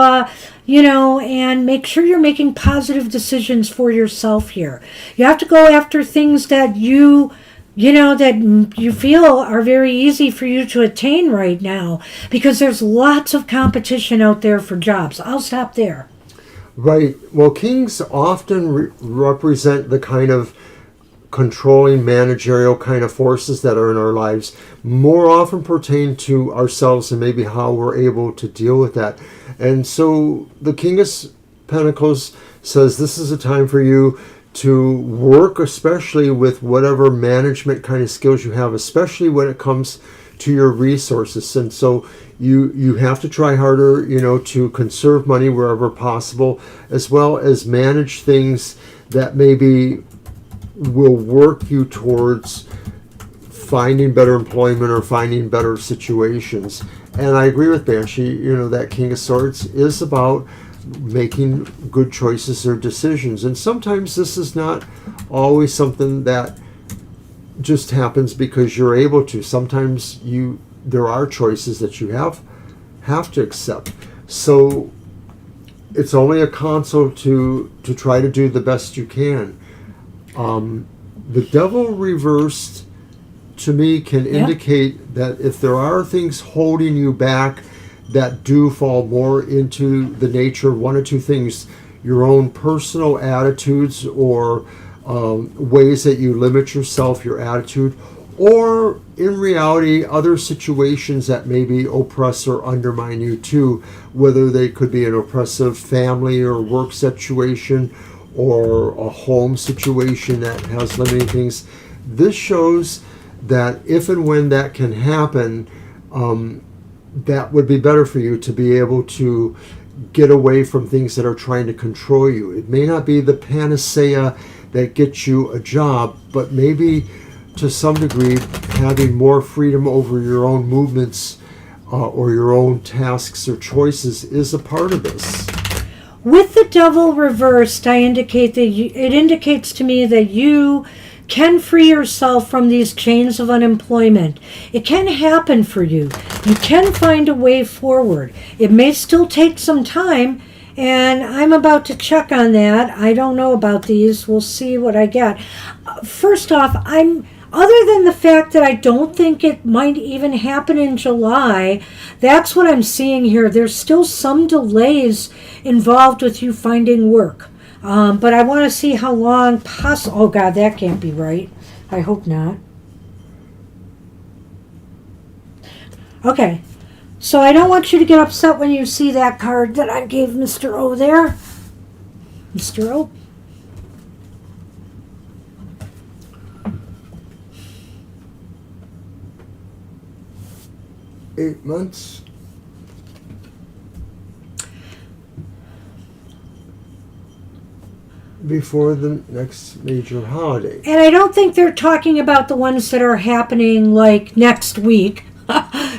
and make sure you're making positive decisions for yourself here. You have to go after things that that you feel are very easy for you to attain right now, because there's lots of competition out there for jobs. I'll stop there. Right. Well, kings often represent the kind of controlling managerial kind of forces that are in our lives, more often pertain to ourselves and maybe how we're able to deal with that. And so the King of Pentacles says this is a time for you to work, especially with whatever management kind of skills you have, especially when it comes to your resources. And so you have to try harder, to conserve money wherever possible, as well as manage things that maybe will work you towards finding better employment or finding better situations. And I agree with Banshee, that King of Swords is about making good choices or decisions. And sometimes this is not always something that just happens because you're able to. Sometimes there are choices that you have to accept. So it's only a console to try to do the best you can. The Devil reversed, to me, can indicate that if there are things holding you back that do fall more into the nature of one or two things, your own personal attitudes or ways that you limit yourself, your attitude, or in reality, other situations that maybe oppress or undermine you too, whether they could be an oppressive family or work situation or a home situation that has limiting things. This shows that if and when that can happen, that would be better for you to be able to get away from things that are trying to control you. It may not be the panacea that gets you a job, but maybe to some degree having more freedom over your own movements or your own tasks or choices is a part of this. With the Devil reversed, it indicates to me that you can free yourself from these chains of unemployment. It can happen for you. You can find a way forward. It may still take some time, and I'm about to check on that. I don't know about these. We'll see what I get. First off, other than the fact that I don't think it might even happen in July, that's what I'm seeing here. There's still some delays involved with you finding work. But I want to see how long oh God, that can't be right. I hope not. Okay. So I don't want you to get upset when you see that card that I gave Mr. O there. Mr. O. 8 months. Before the next major holiday. And I don't think they're talking about the ones that are happening like next week.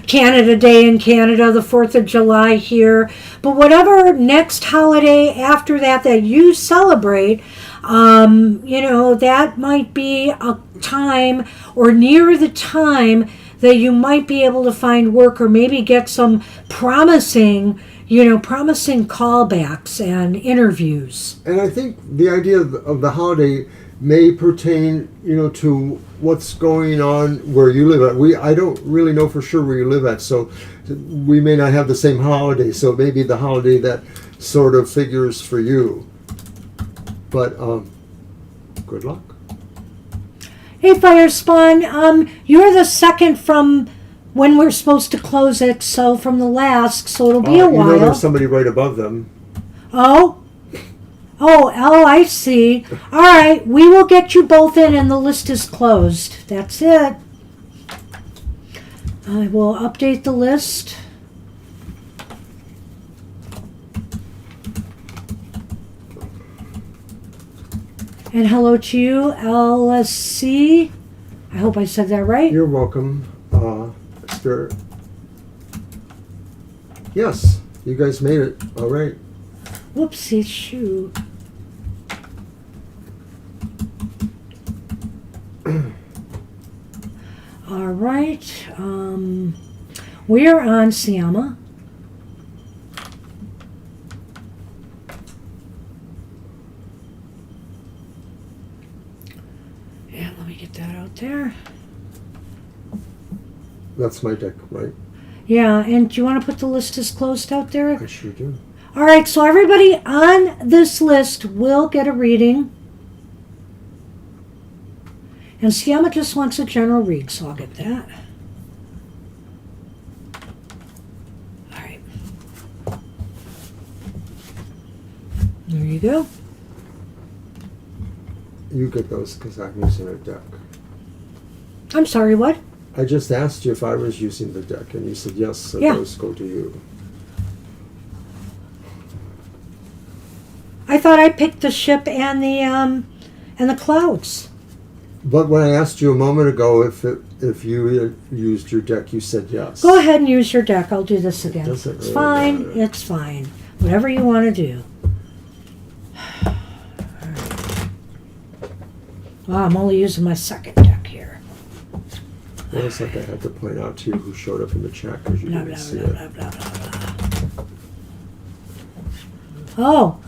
Canada Day in Canada, the 4th of July here. But whatever next holiday after that you celebrate, that might be a time or near the time that you might be able to find work or maybe get some promising callbacks and interviews. And I think the idea of the holiday may pertain, to what's going on where you live at. I don't really know for sure where you live at, so we may not have the same holiday. So it may be the holiday that sort of figures for you. But good luck. Hey, Fire Spawn, you're the second from when we're supposed to close it, so from the last, so it'll be a while. There's somebody right above them. Oh, I see. All right, we will get you both in and the list is closed. That's it. I will update the list. And hello to you, LSC. I hope I said that right. You're welcome, Spirit. Yes, you guys made it. All right. Whoopsie, shoot. All right. We are on Siama. Yeah, let me get that out there. That's my deck, right? Yeah, and do you want to put the list as closed out there? I sure do. All right, so everybody on this list will get a reading. And Siama just wants a general read, so I'll get that. All right. There you go. You get those because I'm using a deck. I'm sorry, what? I just asked you if I was using the deck, and you said yes, so Yeah. those go to you. I thought I picked the ship and the clouds. But when I asked you a moment ago if you had used your deck, you said yes. Go ahead and use your deck. I'll do this again. Doesn't It's really fine. matter. It's fine. Whatever you want to do. Well, I'm only using my second deck here. Well, it's like I had to point out to you who showed up in the chat because you Blah, didn't blah, see blah, it. blah, blah, blah, blah. Oh,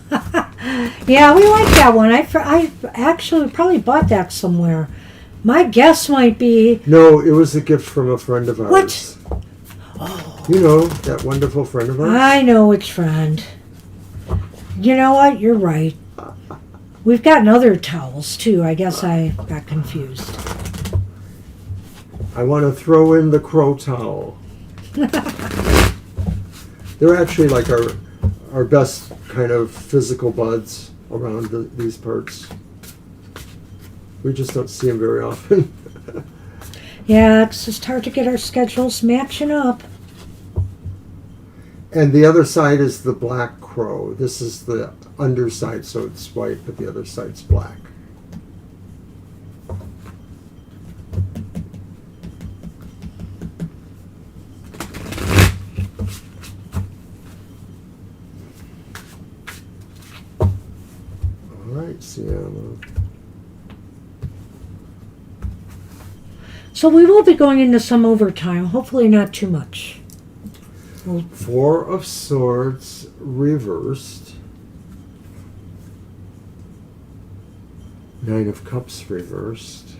yeah, we like that one. I actually probably bought that somewhere. My guess might be... No, it was a gift from a friend of ours. What? Oh, You know, that wonderful friend of ours? I know which friend. You know what? You're right. We've gotten other towels, too. I guess I got confused. I want to throw in the crow towel. They're actually like our best kind of physical buds around these parts. We just don't see them very often. Yeah, it's just hard to get our schedules matching up. And the other side is the black crow. This is the underside, so it's white, but the other side's black. All right, Sienna. So we will be going into some overtime. Hopefully not too much. Four of Swords reversed. Nine of Cups reversed.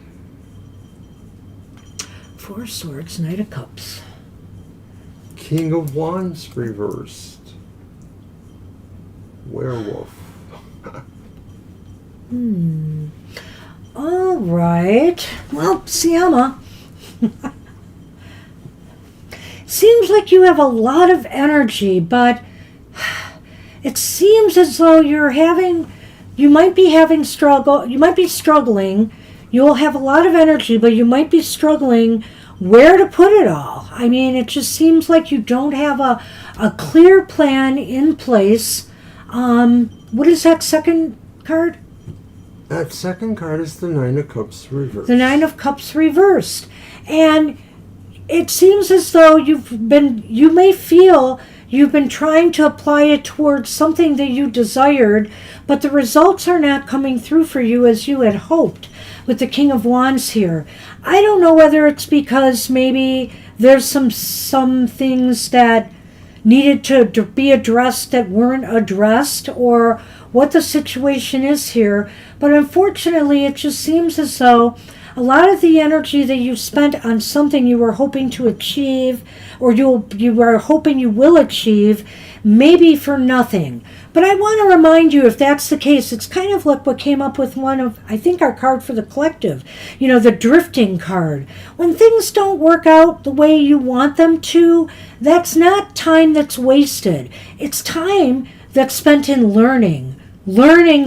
Four of Swords, Knight of Cups. King of Wands reversed. Werewolf. All right. Well, Siama. Seems like you have a lot of energy, but it seems as though you might be struggling. You'll have a lot of energy, but you might be struggling where to put it all. I mean, it just seems like you don't have a clear plan in place. What is that second card? That second card is the Nine of Cups reversed. The Nine of Cups reversed. And it seems as though you may feel you've been trying to apply it towards something that you desired, but the results are not coming through for you as you had hoped with the King of Wands here. I don't know whether it's because maybe there's some things that needed to be addressed that weren't addressed, or what the situation is here, but unfortunately it just seems as though a lot of the energy that you spent on something you were hoping to achieve, or you were hoping you will achieve, maybe for nothing. But I want to remind you, if that's the case, it's kind of like what came up with one of, I think, our card for the collective, the drifting card. When things don't work out the way you want them to, that's not time that's wasted. It's time that's spent in learning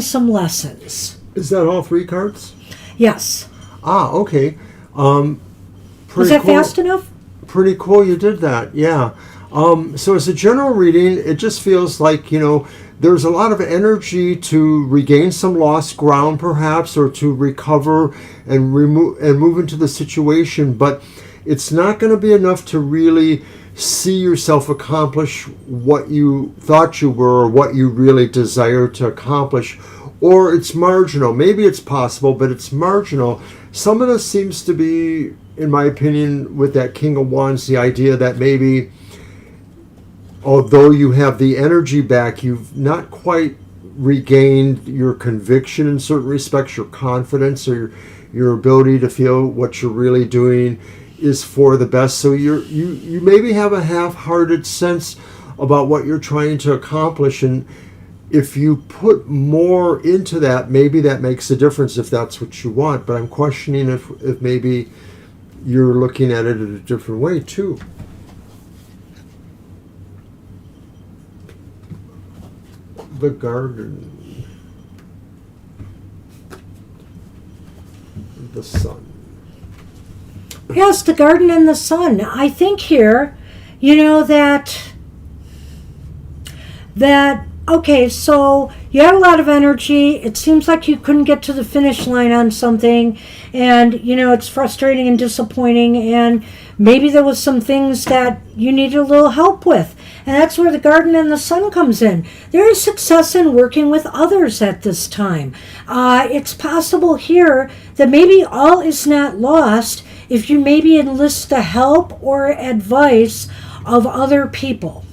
some lessons. Is that all 3 cards? Yes. Ah, okay. Was that cool. fast enough? Pretty cool you did that, yeah. So as a general reading, it just feels like, there's a lot of energy to regain some lost ground perhaps, or to recover and move into the situation, but it's not going to be enough to really see yourself accomplish what you thought you were, or what you really desire to accomplish, or it's marginal. Maybe it's possible, but it's marginal. Some of this seems to be, in my opinion, with that King of Wands, the idea that maybe, although you have the energy back, you've not quite regained your conviction in certain respects, your confidence, or your ability to feel what you're really doing is for the best. So you maybe have a half-hearted sense about what you're trying to accomplish, and if you put more into that, maybe that makes a difference if that's what you want. But I'm questioning if maybe you're looking at it in a different way too. The garden, the sun. Yes, the garden and the sun. I think here, that okay, so you had a lot of energy. It seems like you couldn't get to the finish line on something, and it's frustrating and disappointing, and maybe there was some things that you needed a little help with. And that's where the garden and the sun comes in. There is success in working with others at this time. It's possible here that maybe all is not lost if you maybe enlist the help or advice of other people.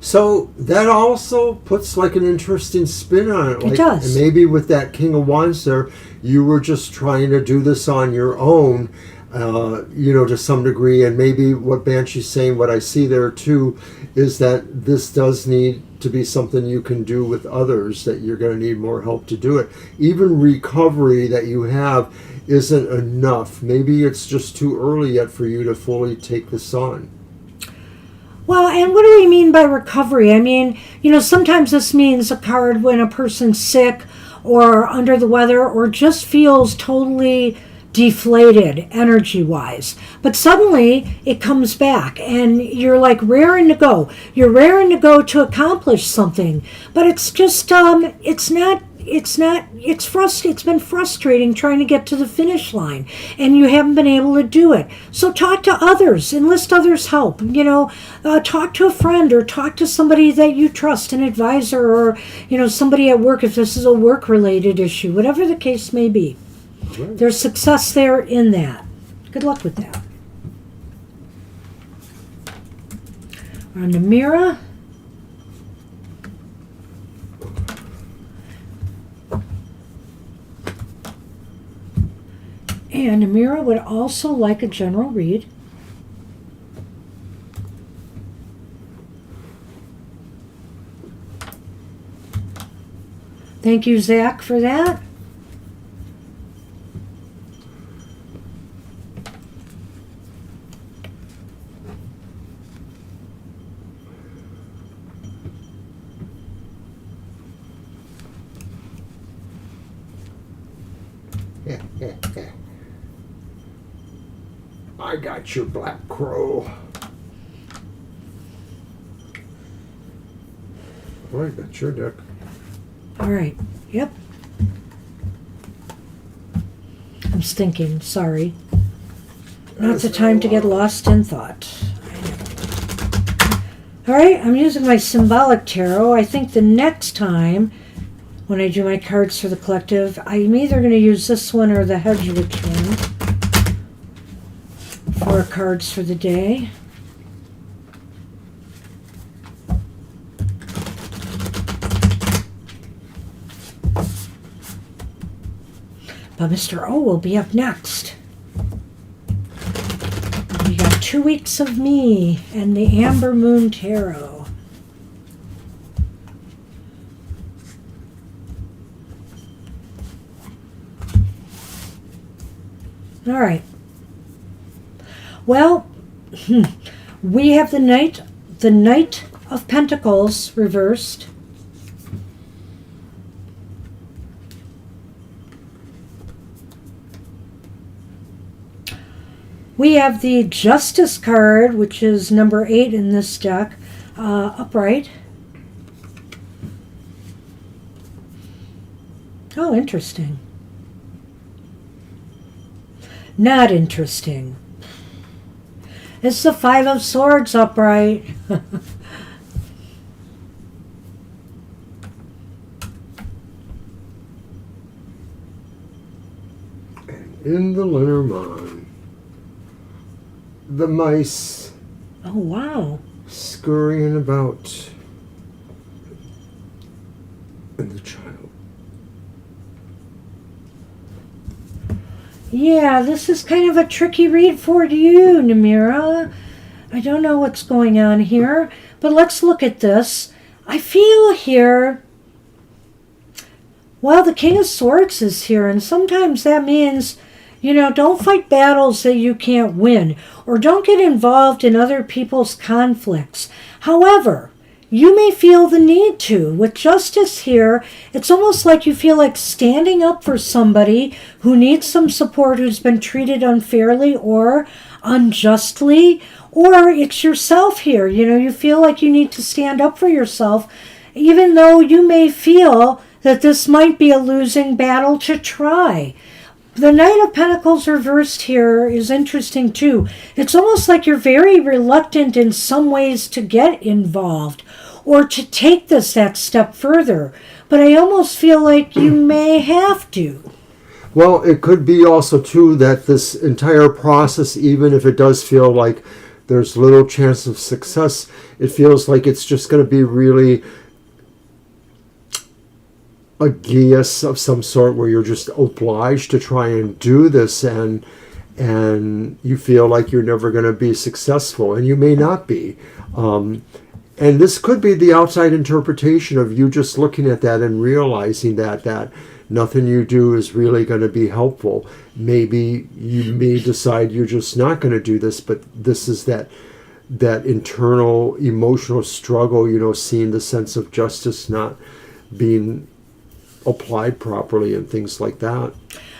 So that also puts like an interesting spin on it. It does. Maybe with that King of Wands there, you were just trying to do this on your own, to some degree. And maybe what Banshee's saying, what I see there too, is that this does need to be something you can do with others, that you're going to need more help to do it. Even recovery that you have isn't enough. Maybe it's just too early yet for you to fully take this on. Well, and what do we mean by recovery? I mean, sometimes this means a card when a person's sick or under the weather or just feels totally deflated energy-wise. But suddenly it comes back and you're like raring to go. You're raring to go to accomplish something. But it's just, it's been frustrating trying to get to the finish line, and you haven't been able to do it. So talk to others, enlist others' help, talk to a friend, or talk to somebody that you trust, an advisor, or, somebody at work if this is a work-related issue, whatever the case may be. Right. There's success there in that. Good luck with that. We're on the Mira. And Amira would also like a general read. Thank you, Zach, for that. I got your black crow. All right, that's your deck. All right. Yep. I'm stinking. Sorry. Not the time to get lost in thought. All right, I'm using my symbolic tarot. I think the next time when I do my cards for the collective, I'm either going to use this one or the Hedgewitch one for cards for the day. But Mr. O will be up next. We got 2 weeks of me and the Amber Moon Tarot. All right. Well, we have the Knight of Pentacles reversed. We have the Justice card, which is number 8 in this deck, upright. Oh, interesting. Not interesting. It's the 5 of Swords upright. In the Lenormand, the mice. Oh, wow. Scurrying about. And the child. Yeah, this is kind of a tricky read for you, Namira. I don't know what's going on here, but let's look at this. I feel here, well, the King of Swords is here, and sometimes that means, you know, don't fight battles that you can't win, or don't get involved in other people's conflicts. However, you may feel the need to. With Justice here, it's almost like you feel like standing up for somebody who needs some support, who's been treated unfairly or unjustly, or it's yourself here. You know, you feel like you need to stand up for yourself, even though you may feel that this might be a losing battle to try. The Knight of Pentacles reversed here is interesting too. It's almost like you're very reluctant in some ways to get involved or to take this that step further. But I almost feel like you may have to. Well, it could be also too that this entire process, even if it does feel like there's little chance of success, it feels like it's just going to be really a geas of some sort where you're just obliged to try and do this, and you feel like you're never going to be successful, and you may not be. And this could be the outside interpretation of you just looking at that and realizing that nothing you do is really going to be helpful. Maybe you may decide you're just not going to do this, but this is that internal emotional struggle, you know, seeing the sense of justice not being applied properly and things like that.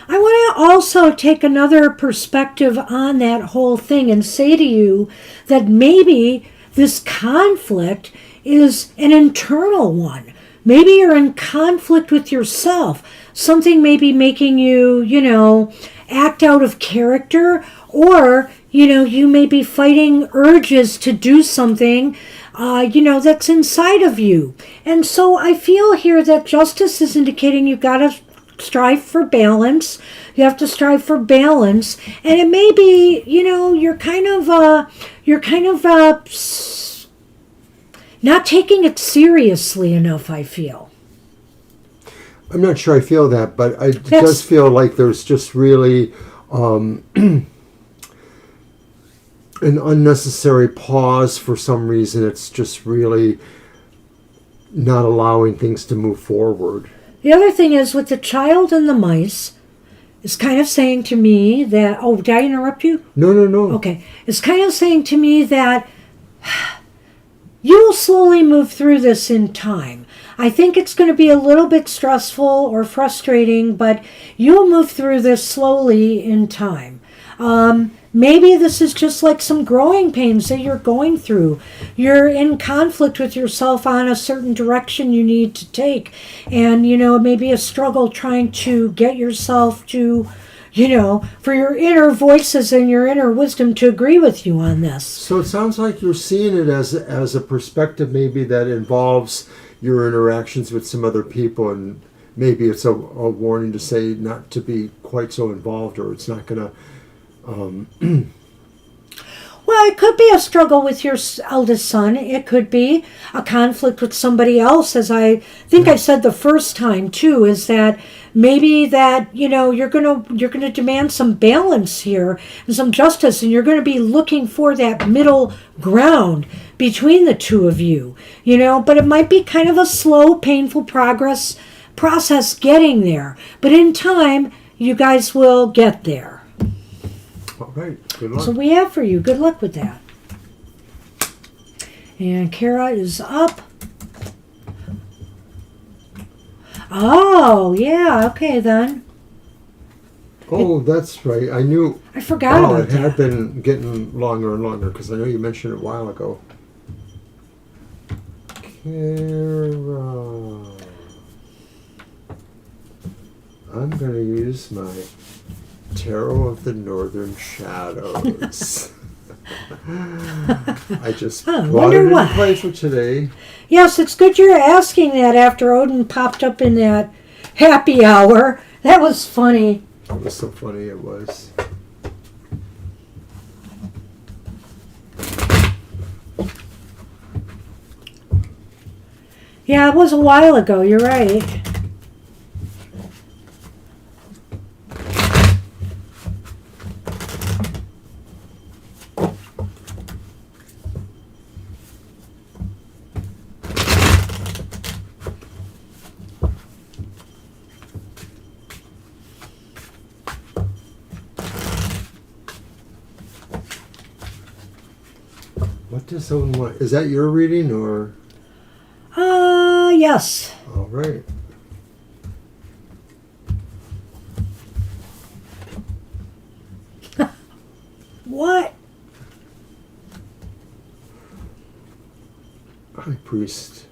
I want to also take another perspective on that whole thing and say to you that maybe this conflict is an internal one. Maybe you're in conflict with yourself. Something may be making you, you know, act out of character, or, you know, you may be fighting urges to do something you know, that's inside of you. And so I feel here that Justice is indicating you've got to strive for balance. You have to strive for balance. And it may be, you know, you're kind of not taking it seriously enough, I feel. I'm not sure I feel that, but it does feel like there's just really an unnecessary pause for some reason. It's just really not allowing things to move forward. The other thing is with the child and the mice, it's kind of saying to me that, oh, did I interrupt you? No. Okay. It's kind of saying to me that you will slowly move through this in time. I think it's going to be a little bit stressful or frustrating, but you'll move through this slowly in time. Maybe this is just like some growing pains that you're going through. You're in conflict with yourself on a certain direction you need to take. And, you know, maybe a struggle trying to get yourself to, for your inner voices and your inner wisdom to agree with you on this. So it sounds like you're seeing it as a perspective maybe that involves your interactions with some other people, and maybe it's a warning to say not to be quite so involved, or it's not going to... Well, it could be a struggle with your eldest son. It could be a conflict with somebody else, as I think I said the first time too, is that maybe that, you're gonna demand some balance here and some justice, and you're gonna be looking for that middle ground between the two of you. But it might be kind of a slow, painful process getting there. But in time, you guys will get there. All right, good luck. So we have for you. Good luck with that. And Kara is up. Oh, yeah. Okay, then. Oh, that's right. I knew... I forgot about it that. had been getting longer and longer, because I know you mentioned it a while ago. Kara... I'm going to use my Tarot of the Northern Shadows. I just brought it in play for today. Yes, it's good you're asking that after Odin popped up in that happy hour. That was funny. It was so funny, it was. Yeah, it was a while ago. You're right. What does Odin want? Is that your reading, or? Yes. All right. What? High Priest.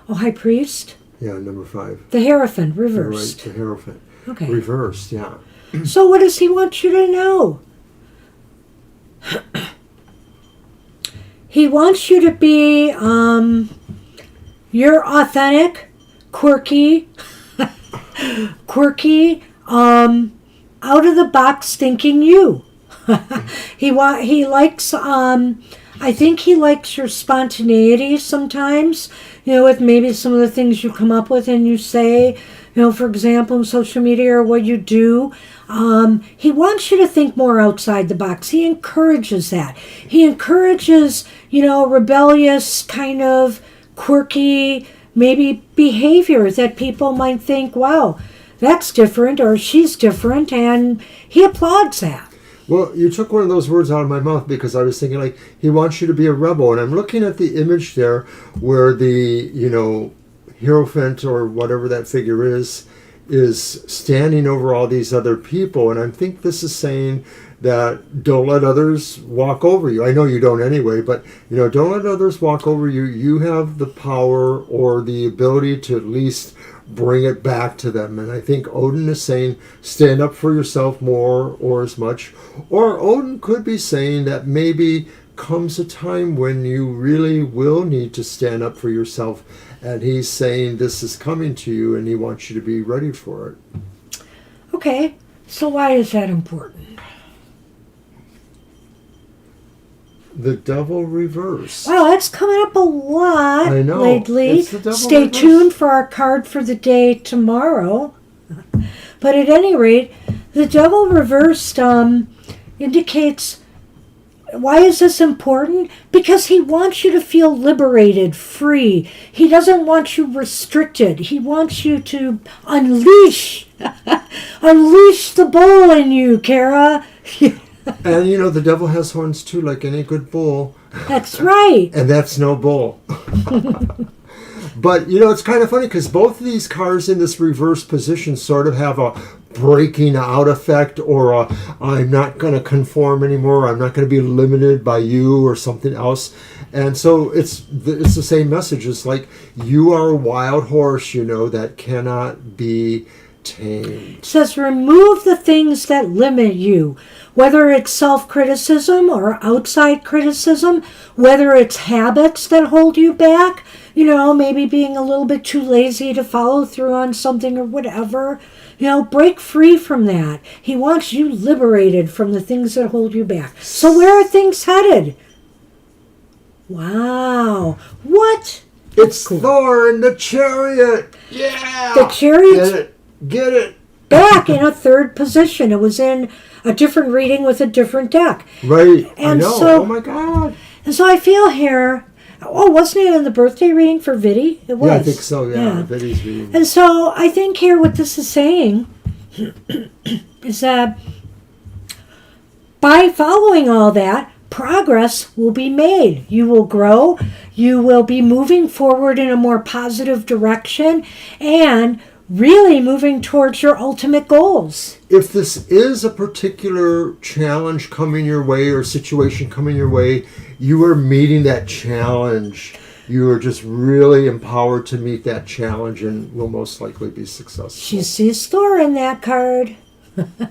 Oh, High Priest? Yeah, number 5. The Hierophant, You're reversed. right, the Hierophant. Okay. Reversed, yeah. So what does he want you to know? He wants you to be, you're authentic, quirky, out of the box thinking you. He likes, I think he likes your spontaneity sometimes, with maybe some of the things you come up with and you say, for example, in social media or what you do. He wants you to think more outside the box. He encourages that. He encourages, rebellious, kind of quirky, maybe behavior that people might think, wow, that's different, or she's different, and he applauds that. Well, you took one of those words out of my mouth, because I was thinking, he wants you to be a rebel. And I'm looking at the image there where the, Hierophant, or whatever that figure is standing over all these other people. And I think this is saying that don't let others walk over you. I know you don't anyway, but, don't let others walk over you. You have the power or the ability to at least bring it back to them. And I think Odin is saying stand up for yourself more, or as much. Or Odin could be saying that maybe comes a time when you really will need to stand up for yourself, and he's saying this is coming to you and he wants you to be ready for it. Okay, so why is that important? The Devil reverse. Wow, that's coming up a lot I know. lately. It's the Devil Stay reverse. tuned for our card for the day tomorrow. But at any rate, the Devil reversed indicates, why is this important? Because he wants you to feel liberated, free. He doesn't want you restricted. He wants you to unleash the bull in you, Kara. And the devil has horns too, like any good bull. That's right. And that's no bull. But, it's kind of funny, because both of these cards in this reverse position sort of have a breaking out effect, or a, I'm not going to conform anymore, I'm not going to be limited by you, or something else. And so it's the same message. It's like, you are a wild horse, that cannot be tamed. It says remove the things that limit you, whether it's self-criticism or outside criticism, whether it's habits that hold you back, maybe being a little bit too lazy to follow through on something or whatever. Break free from that. He wants you liberated from the things that hold you back. So where are things headed? Wow. What? It's cool. Thor in the chariot. Yeah. The chariot. Get it. Back in a third position. It was in a different reading with a different deck. Right. And I know. So, oh my God. And so I feel here. Oh, wasn't it in the birthday reading for Viddy? It was. Yeah, I think so. Yeah. Viddy's reading. And so I think here what this is saying is that by following all that, progress will be made. You will grow. You will be moving forward in a more positive direction and really moving towards your ultimate goals. If this is a particular challenge coming your way or situation coming your way, you are meeting that challenge. You are just really empowered to meet that challenge and will most likely be successful. She sees Thor in that card.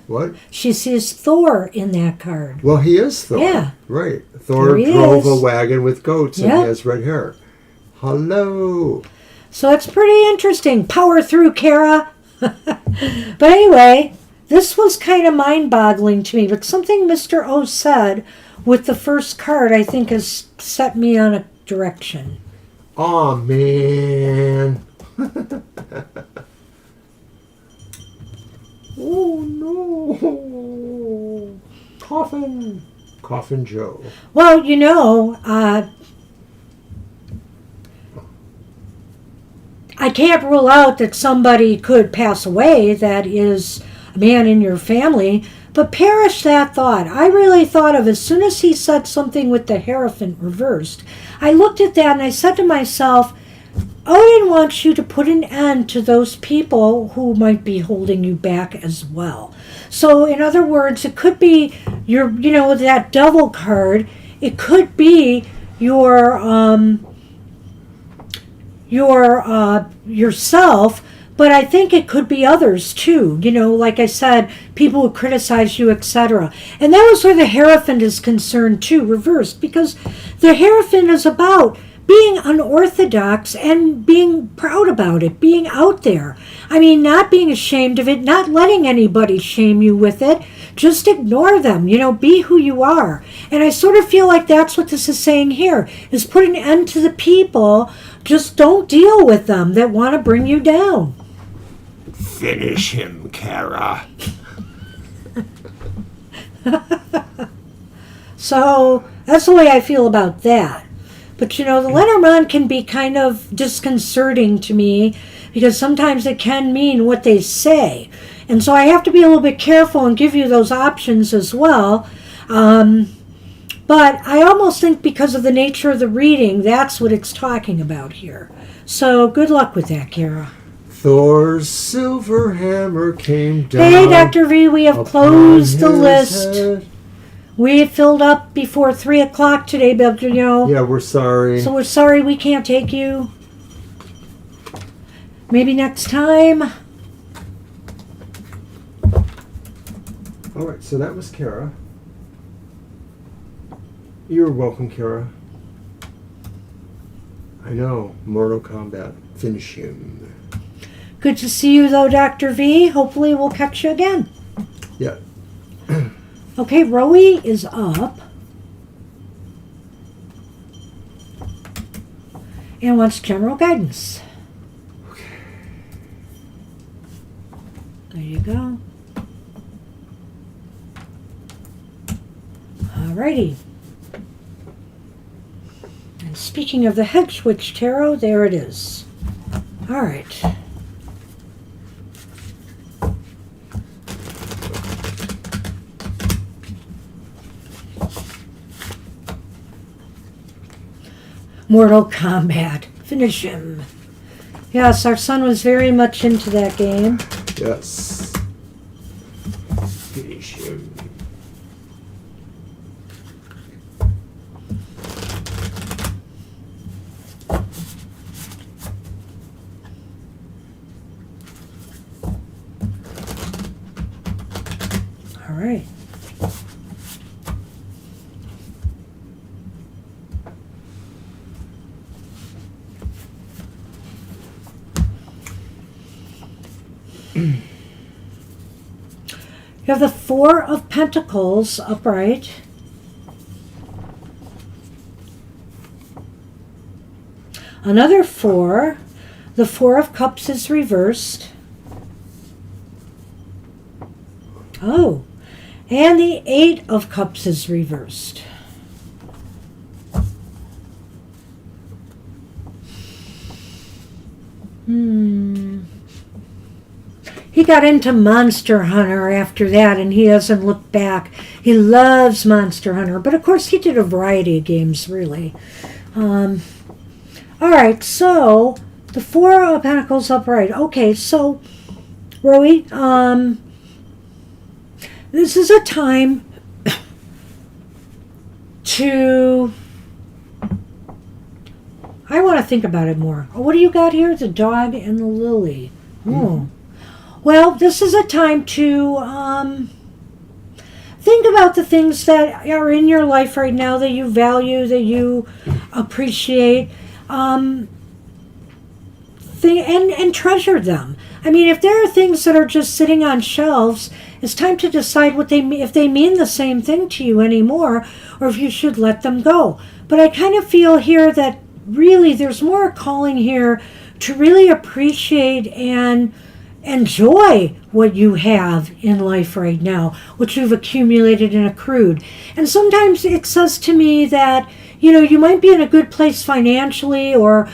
What? She sees Thor in that card. Well, he is Thor. Yeah. Right. Thor drove a wagon with goats and Yep. he has red hair. Hello. So it's pretty interesting. Power through, Kara. But anyway, this was kind of mind-boggling to me. But something Mr. O said with the first card, I think, has set me on a direction. Aw, man. Oh, no. Coffin. Coffin Joe. Well, I can't rule out that somebody could pass away that is a man in your family, but perish that thought. I really thought of, as soon as he said something with the Hierophant reversed, I looked at that and I said to myself, Odin wants you to put an end to those people who might be holding you back as well. So, in other words, it could be that devil card. It could be yourself, but I think it could be others too. Like I said, people who criticize you, etc. And that was where the Hierophant is concerned too, reversed, because the Hierophant is about being unorthodox and being proud about it, being out there. I mean, not being ashamed of it, not letting anybody shame you with it. Just ignore them, be who you are. And I sort of feel like that's what this is saying here, is put an end to the people. Just don't deal with them that want to bring you down. Finish him, Kara. So that's the way I feel about that. But the Lenormand can be kind of disconcerting to me because sometimes it can mean what they say. And so I have to be a little bit careful and give you those options as well. But I almost think because of the nature of the reading, that's what it's talking about here. So good luck with that, Kara. Thor's silver hammer came down. Hey, Dr. V, we have closed the list. Head. We filled up before 3 o'clock today, but Yeah, we're sorry. So we're sorry we can't take you. Maybe next time. All right, so that was Kara. You're welcome, Kara. I know, Mortal Kombat. Finish him. Good to see you, though, Dr. V. Hopefully we'll catch you again. Yeah. Okay, Rowie is up. And wants general guidance. Okay. There you go. Alrighty. And speaking of the Head Switch Tarot, there it is. Alright. Mortal Kombat. Finish him. Yes, our son was very much into that game. Yes. Finish him. You have the Four of Pentacles upright. Another 4. The Four of Cups is reversed. Oh, and the 8 of Cups is reversed. He got into Monster Hunter after that, and he hasn't looked back. He loves Monster Hunter, but of course he did a variety of games, really. All right, so the Four of Pentacles upright. Okay, so Rowie, this is a time to. I want to think about it more. What do you got here? The dog and the lily. Oh. Well, this is a time to think about the things that are in your life right now that you value, that you appreciate, and treasure them. I mean, if there are things that are just sitting on shelves, it's time to decide if they mean the same thing to you anymore, or if you should let them go. But I kind of feel here that really there's more calling here to really appreciate and enjoy what you have in life right now, what you've accumulated and accrued. And sometimes it says to me that, you might be in a good place financially or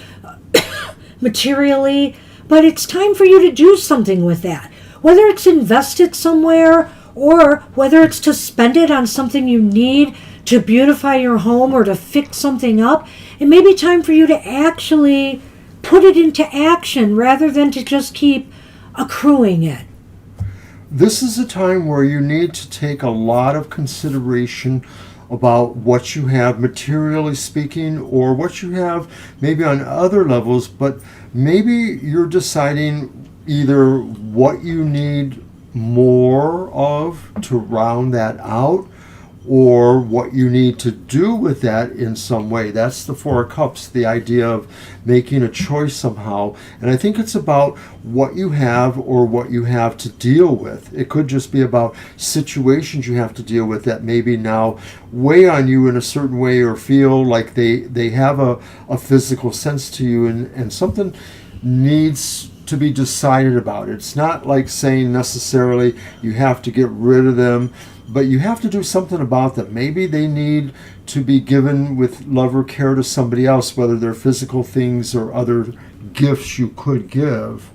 materially, but it's time for you to do something with that. Whether it's invested somewhere or whether it's to spend it on something you need to beautify your home or to fix something up, it may be time for you to actually put it into action rather than to just keep accruing it. This is a time where you need to take a lot of consideration about what you have materially speaking, or what you have maybe on other levels, but maybe you're deciding either what you need more of to round that out, or what you need to do with that in some way. That's the Four of Cups, the idea of making a choice somehow. And I think it's about what you have or what you have to deal with. It could just be about situations you have to deal with that maybe now weigh on you in a certain way, or feel like they have a physical sense to you, and something needs to be decided about. It's not like saying necessarily you have to get rid of them, but you have to do something about them. Maybe they need to be given with love or care to somebody else, whether they're physical things or other gifts you could give.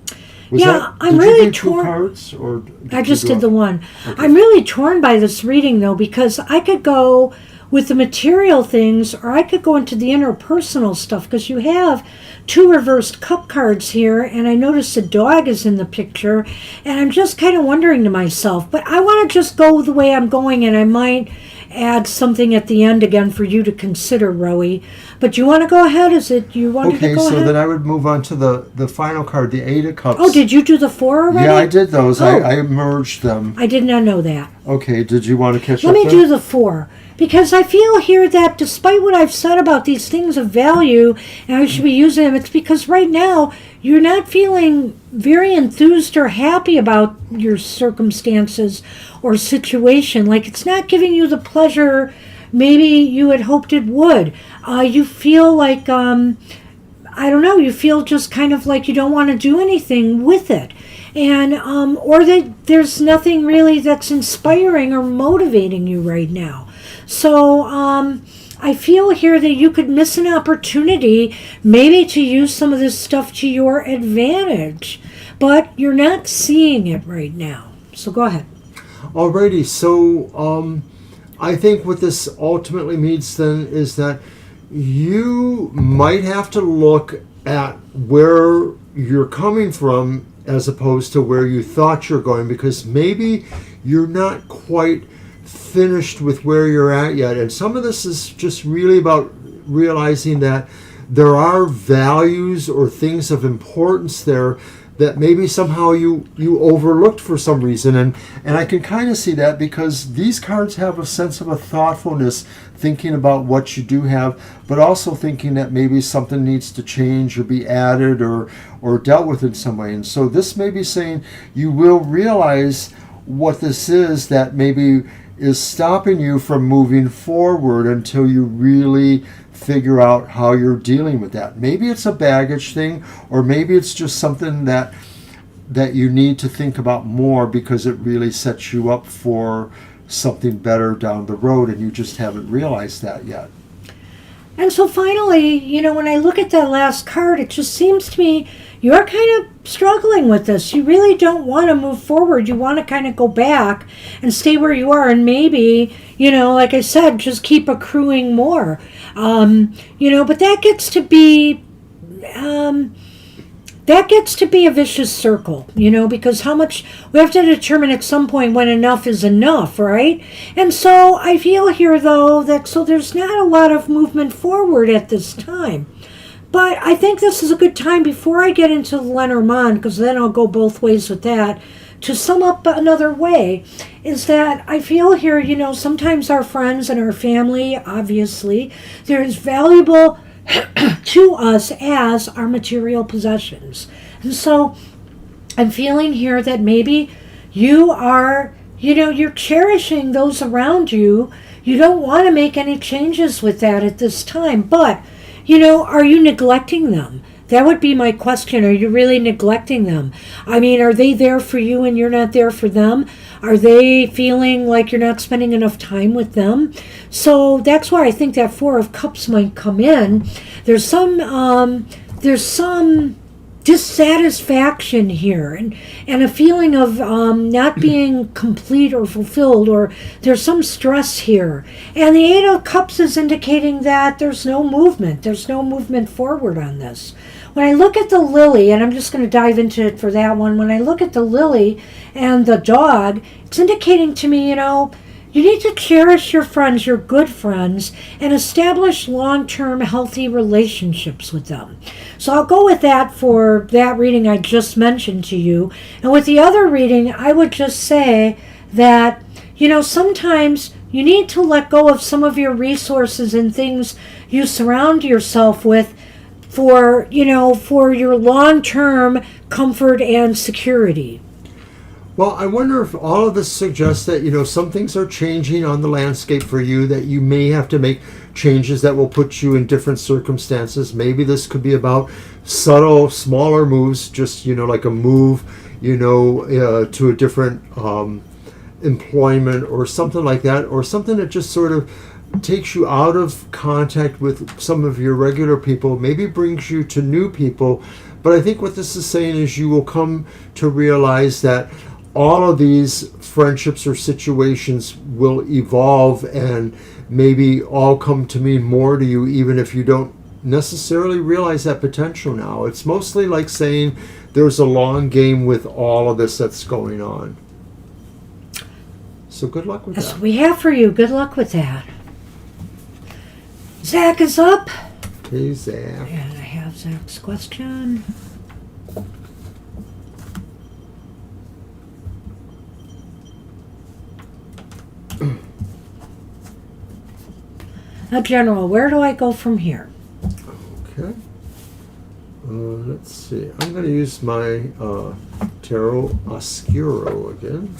I'm really torn. torn. Cards, or I just did the one. Okay. I'm really torn by this reading, though, because I could go with the material things, or I could go into the interpersonal stuff, because you have 2 reversed cup cards here, and I notice the dog is in the picture, and I'm just kind of wondering to myself, but I want to just go the way I'm going, and I might add something at the end again for you to consider, Rowie. But you want to go ahead? Is it you wanted to go ahead? Okay, so then I would move on to the final card, the 8 of Cups. Oh, did you do the 4 already? Yeah, I did those. Oh. I merged them. I did not know that. Okay, did you want to catch Let up me there? do the 4. Because I feel here that despite what I've said about these things of value, and I should be using them, it's because right now you're not feeling very enthused or happy about your circumstances or situation. Like, it's not giving you the pleasure maybe you had hoped it would. You feel like, I don't know, you feel just kind of like you don't want to do anything with it. And, or that there's nothing really that's inspiring or motivating you right now. So, I feel here that you could miss an opportunity maybe to use some of this stuff to your advantage, but you're not seeing it right now. So go ahead. Alrighty, so I think what this ultimately means then is that you might have to look at where you're coming from as opposed to where you thought you're going, because maybe you're not quite finished with where you're at yet. And some of this is just really about realizing that there are values or things of importance there that maybe somehow you overlooked for some reason. And I can kind of see that, because these cards have a sense of a thoughtfulness, thinking about what you do have, but also thinking that maybe something needs to change or be added or dealt with in some way. And so this may be saying you will realize what this is that maybe is stopping you from moving forward until you really figure out how you're dealing with that. Maybe it's a baggage thing, or maybe it's just something that you need to think about more because it really sets you up for something better down the road, and you just haven't realized that yet. And so finally, when I look at that last card, it just seems to me you're kind of struggling with this. You really don't want to move forward. You want to kind of go back and stay where you are, and maybe, like I said, just keep accruing more. But that gets to be a vicious circle, because how much we have to determine at some point when enough is enough, right? And so I feel here, though, that there's not a lot of movement forward at this time. But I think this is a good time, before I get into Lenormand, because then I'll go both ways with that, to sum up another way, is that I feel here, sometimes our friends and our family, obviously, they're as valuable to us as our material possessions. And so I'm feeling here that maybe you are, you're cherishing those around you. You don't want to make any changes with that at this time, but are you neglecting them? That would be my question. Are you really neglecting them? I mean, are they there for you and you're not there for them? Are they feeling like you're not spending enough time with them? So that's why I think that Four of Cups might come in. There's some dissatisfaction here, and a feeling of not being complete or fulfilled, or there's some stress here. And the Eight of Cups is indicating that there's no movement forward on this. When I look at the lily, and I'm just going to dive into it for that one, when I look at the lily and the dog, it's indicating to me, you need to cherish your friends, your good friends, and establish long-term healthy relationships with them. So I'll go with that for that reading I just mentioned to you. And with the other reading, I would just say that, sometimes you need to let go of some of your resources and things you surround yourself with for your long-term comfort and security. Well, I wonder if all of this suggests that, some things are changing on the landscape for you, that you may have to make changes that will put you in different circumstances. Maybe this could be about subtle, smaller moves, just, like a move, to a different employment or something like that, or something that just sort of takes you out of contact with some of your regular people, maybe brings you to new people. But I think what this is saying is you will come to realize that all of these friendships or situations will evolve and maybe all come to mean more to you, even if you don't necessarily realize that potential now. It's mostly like saying there's a long game with all of this that's going on. So good luck with that. That's what we have for you. Good luck with that. Zach is up. Hey, Zach. And I have Zach's question. Now, General, where do I go from here? Okay. Let's see. I'm going to use my Tarot Oscuro again.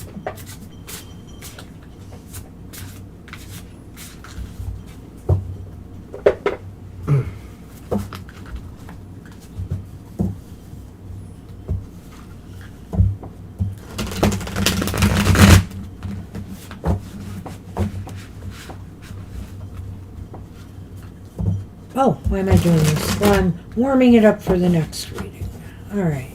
Oh, why am I doing this? Well, I'm warming it up for the next reading. All right.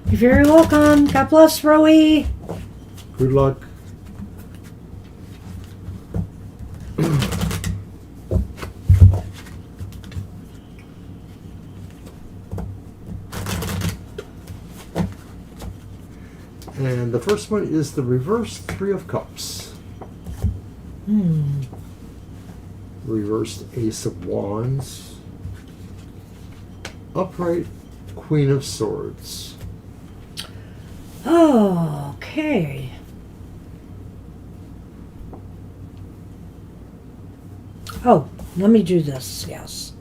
You're very welcome. God bless, Rowie. Good luck. And the first one is the reversed Three of Cups. Reversed Ace of Wands. Upright Queen of Swords. Oh, okay. Oh, let me do this, yes.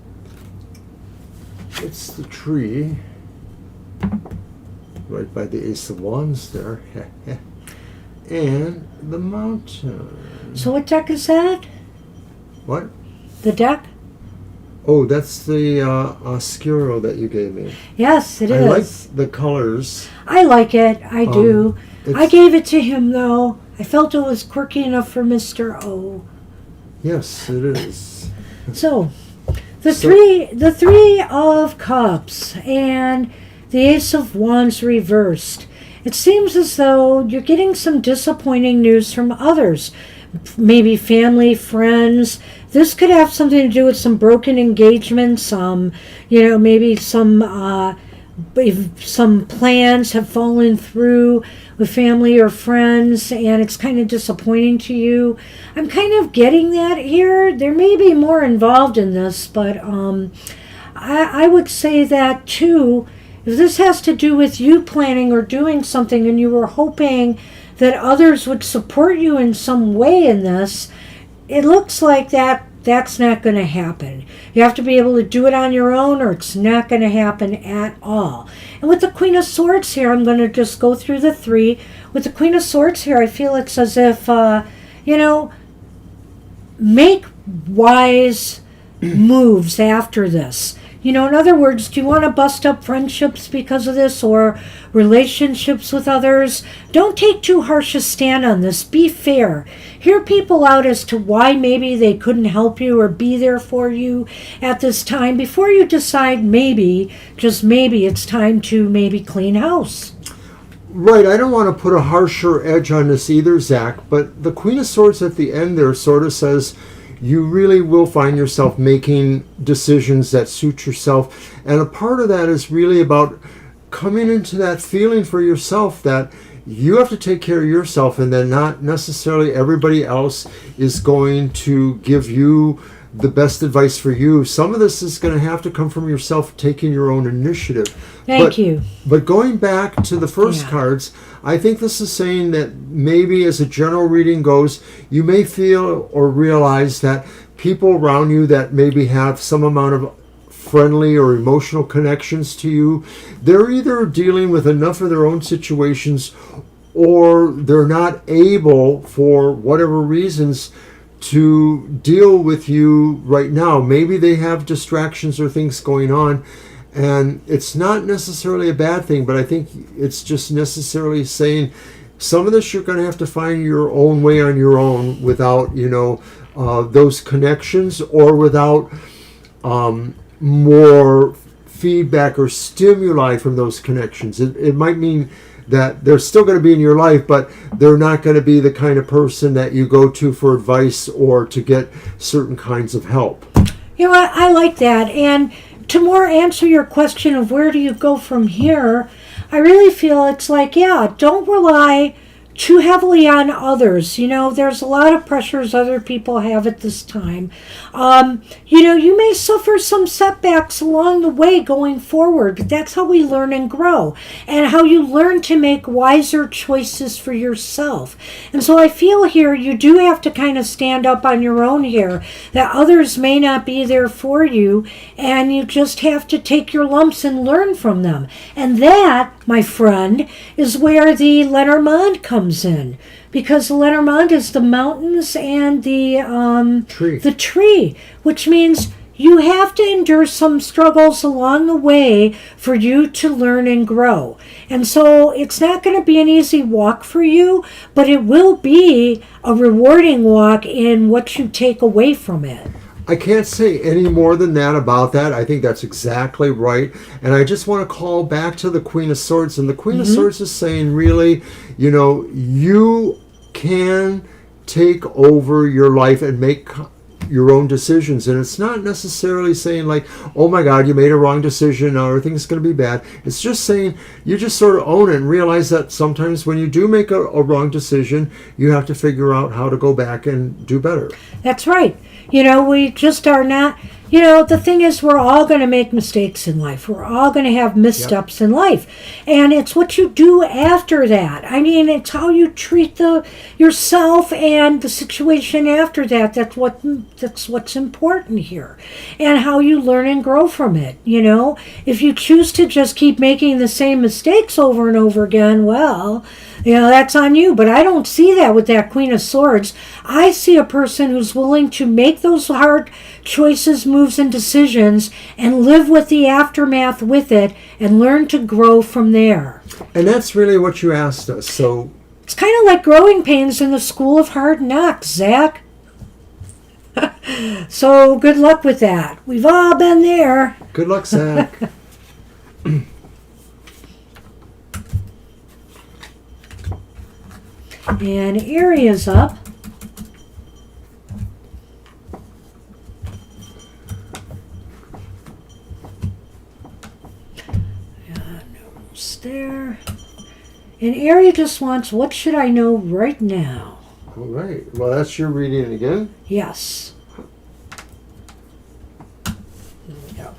It's the tree. Right by the Ace of Wands there. And the mountain. So what deck is that? What? The deck? Oh, that's the Oscuro that you gave me. Yes, it I is. like the colors. I like it. I do. I it's- gave it to him, though. I felt it was quirky enough for Mr. O. Yes, it is. So, the three of cups and the Ace of Wands reversed. It seems as though you're getting some disappointing news from others, maybe family, friends. This could have something to do with some broken engagements. Maybe if some plans have fallen through with family or friends, and it's kind of disappointing to you. I'm kind of getting that here. There may be more involved in this, but I would say that too. If this has to do with you planning or doing something and you were hoping that others would support you in some way in this, it looks like that's not going to happen. You have to be able to do it on your own, or it's not going to happen at all. And with the Queen of Swords here, I'm going to just go through the three. With the Queen of Swords here, I feel it's as if, make wise moves after this. In other words, do you want to bust up friendships because of this, or relationships with others? Don't take too harsh a stand on this. Be fair. Hear people out as to why maybe they couldn't help you or be there for you at this time before you decide maybe, just maybe, it's time to maybe clean house. Right, I don't want to put a harsher edge on this either, Zach, but the Queen of Swords at the end there sort of says, you really will find yourself making decisions that suit yourself. And a part of that is really about coming into that feeling for yourself that you have to take care of yourself, and then not necessarily everybody else is going to give you the best advice for you. Some of this is going to have to come from yourself taking your own initiative. Thank you. But going back to the first cards, I think this is saying that maybe as a general reading goes, you may feel or realize that people around you that maybe have some amount of friendly or emotional connections to you, they're either dealing with enough of their own situations, or they're not able, for whatever reasons, to deal with you right now. Maybe they have distractions or things going on, and it's not necessarily a bad thing, but I think it's just necessarily saying some of this you're going to have to find your own way on your own without, those connections, or without more feedback or stimuli from those connections. It might mean that they're still going to be in your life, but they're not going to be the kind of person that you go to for advice or to get certain kinds of help. I like that. And to more answer your question of where do you go from here, I really feel it's like, don't rely too heavily on others. There's a lot of pressures other people have at this time. You may suffer some setbacks along the way going forward, but that's how we learn and grow, and how you learn to make wiser choices for yourself. And so I feel here you do have to kind of stand up on your own here, that others may not be there for you, and you just have to take your lumps and learn from them. And that, my friend, is where the Lenormand comes in, because the Lenormand is the mountains and the tree, which means you have to endure some struggles along the way for you to learn and grow. And so it's not going to be an easy walk for you, but it will be a rewarding walk in what you take away from it. I can't say any more than that about that. I think that's exactly right. And I just want to call back to the Queen of Swords. And the Queen of Swords is saying, really, you can take over your life and make your own decisions. And it's not necessarily saying like, oh my God, you made a wrong decision, now everything's going to be bad. It's just saying you just sort of own it and realize that sometimes when you do make a wrong decision, you have to figure out how to go back and do better. That's right. We just are not, You know, the thing is, we're all going to make mistakes in life. We're all going to have missteps in life. And it's what you do after that. I mean, it's how you treat yourself and the situation after that. That's what's important here. And how you learn and grow from it, you know. If you choose to just keep making the same mistakes over and over again, well, you know, that's on you. But I don't see that with that Queen of Swords. I see a person who's willing to make those hard choices, moves, and decisions and live with the aftermath with it and learn to grow from there. And that's really what you asked us. So it's kind of like growing pains in the School of Hard Knocks, Zach. So good luck with that. We've all been there. Good luck, Zach. And Aries up. There. And Aries just wants, what should I know right now? All right. Well, that's your reading again? Yes. There we go.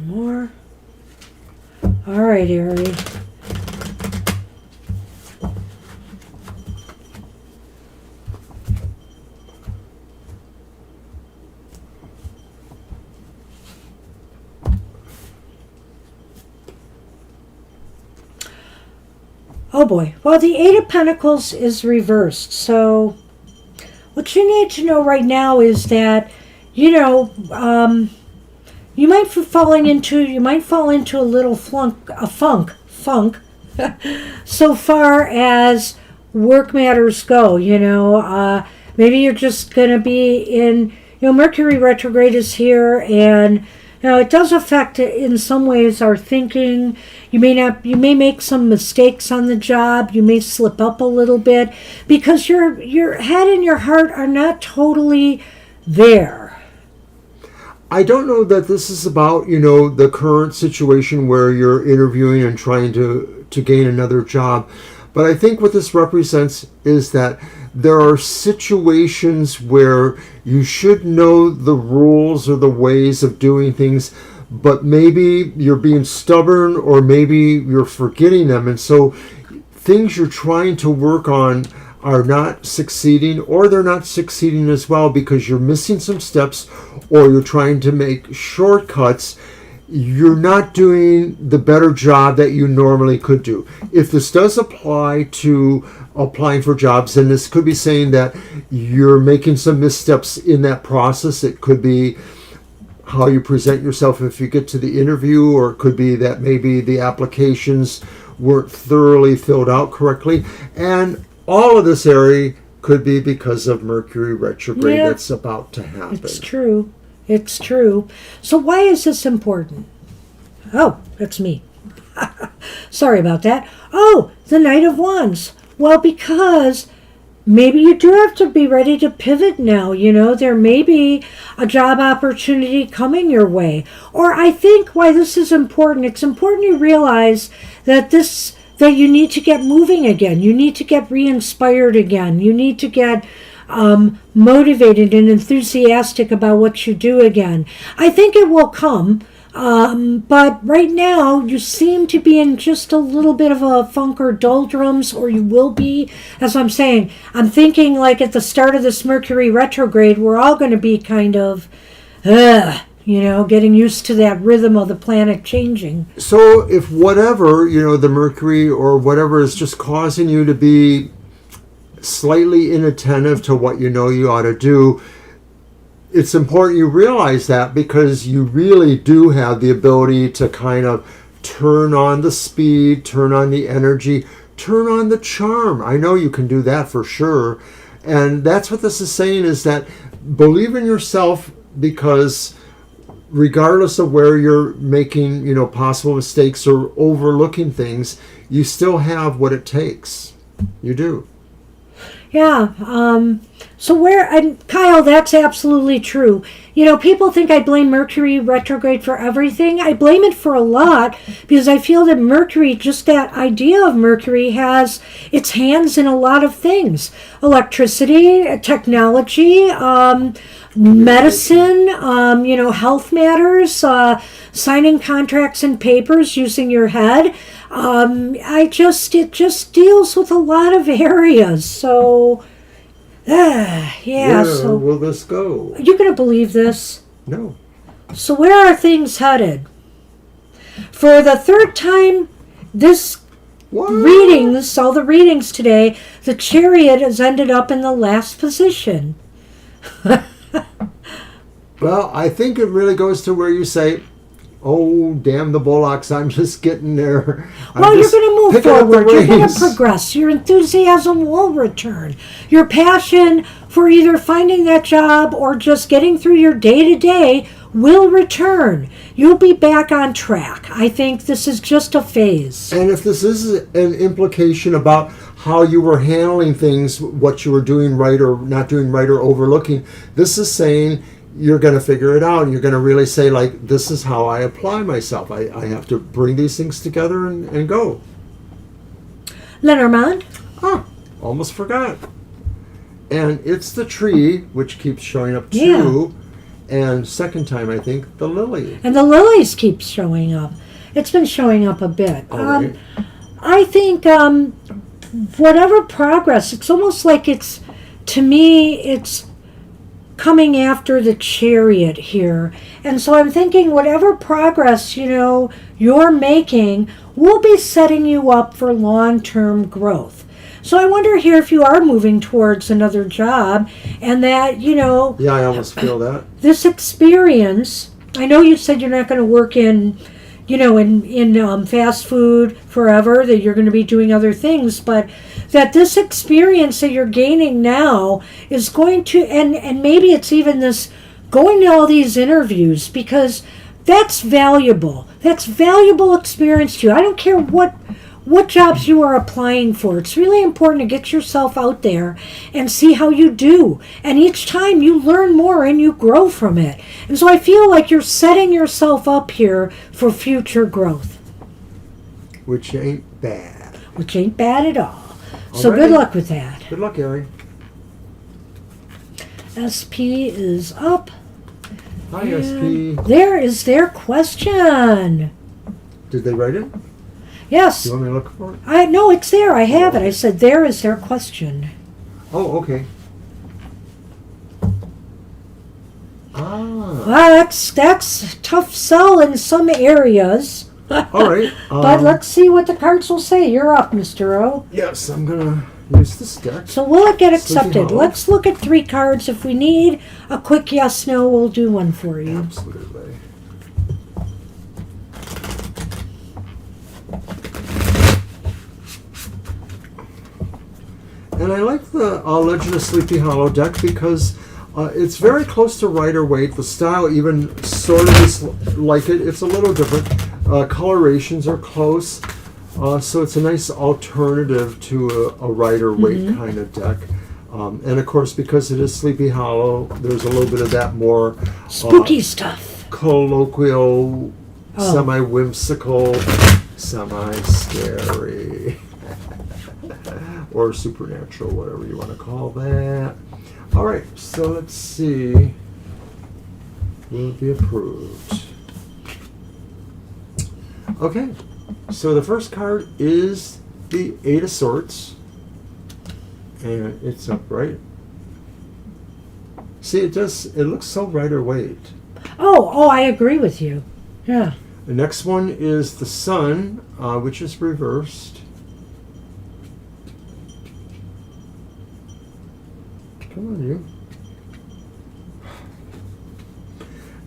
More. All right, Aries. Oh boy. Well, the Eight of Pentacles is reversed. So what you need to know right now is that, you know, you might fall into a little funk, so far as work matters go. You know, maybe you're just going to be in, you know, Mercury retrograde is here, and you know, it does affect in some ways our thinking. You may make some mistakes on the job. You may slip up a little bit because your head and your heart are not totally there. I don't know that this is about, you know, the current situation where you're interviewing and trying to gain another job. But I think what this represents is that there are situations where you should know the rules or the ways of doing things, but maybe you're being stubborn or maybe you're forgetting them. And so things you're trying to work on are not succeeding, or they're not succeeding as well because you're missing some steps, or you're trying to make shortcuts. You're not doing the better job that you normally could do. If this does apply to applying for jobs, then this could be saying that you're making some missteps in that process. It could be how you present yourself if you get to the interview, or it could be that maybe the applications weren't thoroughly filled out correctly. And all of this area could be because of Mercury retrograde that's about to happen. It's true. It's true. So why is this important? Oh, that's me. Sorry about that. Oh, the Knight of Wands. Well, because maybe you do have to be ready to pivot now. You know, there may be a job opportunity coming your way. Or I think why this is important, it's important you realize that you need to get moving again. You need to get re-inspired again. You need to get motivated and enthusiastic about what you do again. I think it will come, but right now you seem to be in just a little bit of a funk or doldrums, or you will be. As I'm saying, I'm thinking like at the start of this Mercury retrograde, we're all going to be kind of, you know, getting used to that rhythm of the planet changing. So if whatever, you know, the Mercury or whatever is just causing you to be slightly inattentive to what you know you ought to do, it's important you realize that, because you really do have the ability to kind of turn on the speed, turn on the energy, turn on the charm. I know you can do that for sure. And that's what this is saying, is that believe in yourself, because regardless of where you're making, possible mistakes or overlooking things, you still have what it takes. You do. Yeah. And Kyle, that's absolutely true. People think I blame Mercury retrograde for everything. I blame it for a lot because I feel that Mercury, just that idea of Mercury, has its hands in a lot of things: electricity, technology, medicine, health matters, signing contracts and papers using your head. It just deals with a lot of areas. So, yeah. Where So will this go? are you gonna believe this? No. So where are things headed? For the third time, this What? all the readings today, the Chariot has ended up in the last position. Well, I think it really goes to where you say, oh, damn the bullocks, I'm just getting there. Well, you're going to move forward. You're going to reins. progress. Your enthusiasm will return. Your passion for either finding that job or just getting through your day-to-day will return. You'll be back on track. I think this is just a phase. And if this is an implication about how you were handling things, what you were doing right or not doing right or overlooking, this is saying you're going to figure it out and you're going to really say, like, this is how I apply myself. I have to bring these things together and go. Lenormand? Almost forgot. And it's the tree, which keeps showing up too. And second time, I think, the lily. And the lilies keep showing up. It's been showing up a bit. Right. I think whatever progress, it's almost like to me, it's coming after the Chariot here. And so I'm thinking whatever progress, you're making will be setting you up for long-term growth. So I wonder here if you are moving towards another job and that, Yeah, I almost feel that. this experience, I know you said you're not going to work in fast food forever, that you're going to be doing other things, but that this experience that you're gaining now is going to, and maybe it's even this going to all these interviews, because that's valuable. That's valuable experience to you. I don't care what jobs you are applying for. It's really important to get yourself out there and see how you do. And each time you learn more and you grow from it. And so I feel like you're setting yourself up here for future growth. Which ain't bad. Which ain't bad at all. So Alrighty. good luck with that. Good luck, Ari. SP is up. Hi, And SP. there is their question. Did they write it? Yes. You want me to look for it? No, it's there. I have it. I said there is their question. Oh, okay. Well, that's tough sell in some areas. All right. But let's see what the cards will say. You're up, Mr. O. Yes, I'm going to use this deck. So will it get Sleepy accepted? Hollow. Let's look at 3 cards. If we need a quick yes-no, we'll do one for you. Absolutely. And I like the Legend of Sleepy Hollow deck because it's very close to Rider-Waite. The style even sort of is like it. It's a little different. Colorations are close. So it's a nice alternative to a Rider-Waite kind of deck. And of course, because it is Sleepy Hollow, there's a little bit of that more Spooky stuff. colloquial, semi-whimsical, semi-scary. Or supernatural, whatever you want to call that. All right, so let's see. Will it be approved? Okay, so the first card is the 8 of Swords. And it's upright. See, it looks so Rider-Waite. Oh, I agree with you. Yeah. The next one is the Sun, which is reversed. Come on, you.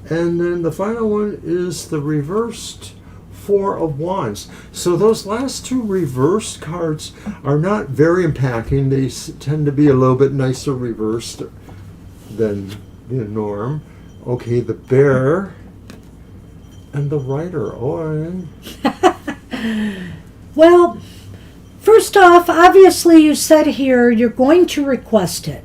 And then the final one is the reversed 4 of Wands. So those last 2 reversed cards are not very impacting. They tend to be a little bit nicer reversed than the norm. Okay, the Bear. And the writer, Well, first off, obviously you said here you're going to request it.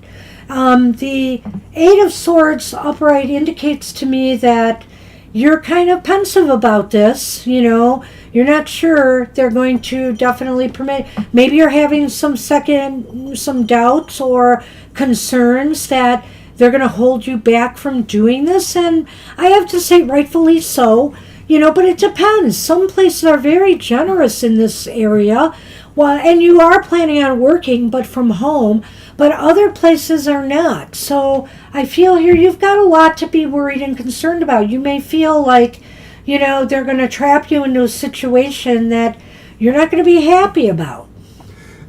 The Eight of Swords upright indicates to me that you're kind of pensive about this. You're not sure they're going to definitely permit. Maybe you're having some doubts or concerns that they're going to hold you back from doing this. And I have to say, rightfully so. But it depends. Some places are very generous in this area. Well, and you are planning on working, but from home. But other places are not. So I feel here you've got a lot to be worried and concerned about. You may feel like, they're going to trap you into a situation that you're not going to be happy about.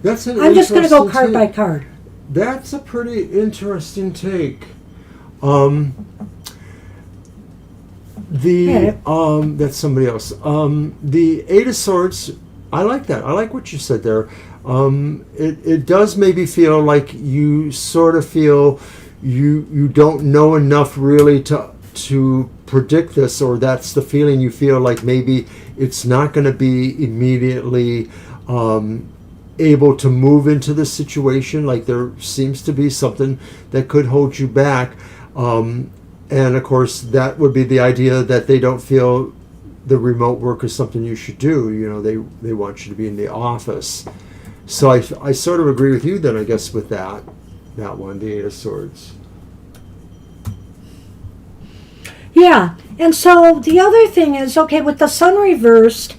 I'm just going to go card by card. That's a pretty interesting take. That's somebody else. The Eight of Swords, I like that. I like what you said there. It does maybe feel like you sort of feel you don't know enough really to predict this, or that's the feeling you feel like maybe it's not going to be immediately able to move into the situation. Like there seems to be something that could hold you back. And of course, that would be the idea that they don't feel the remote work is something you should do. They want you to be in the office. So I sort of agree with you then, I guess, with that one, the Eight of Swords. Yeah, and so the other thing is, okay, with the Sun reversed,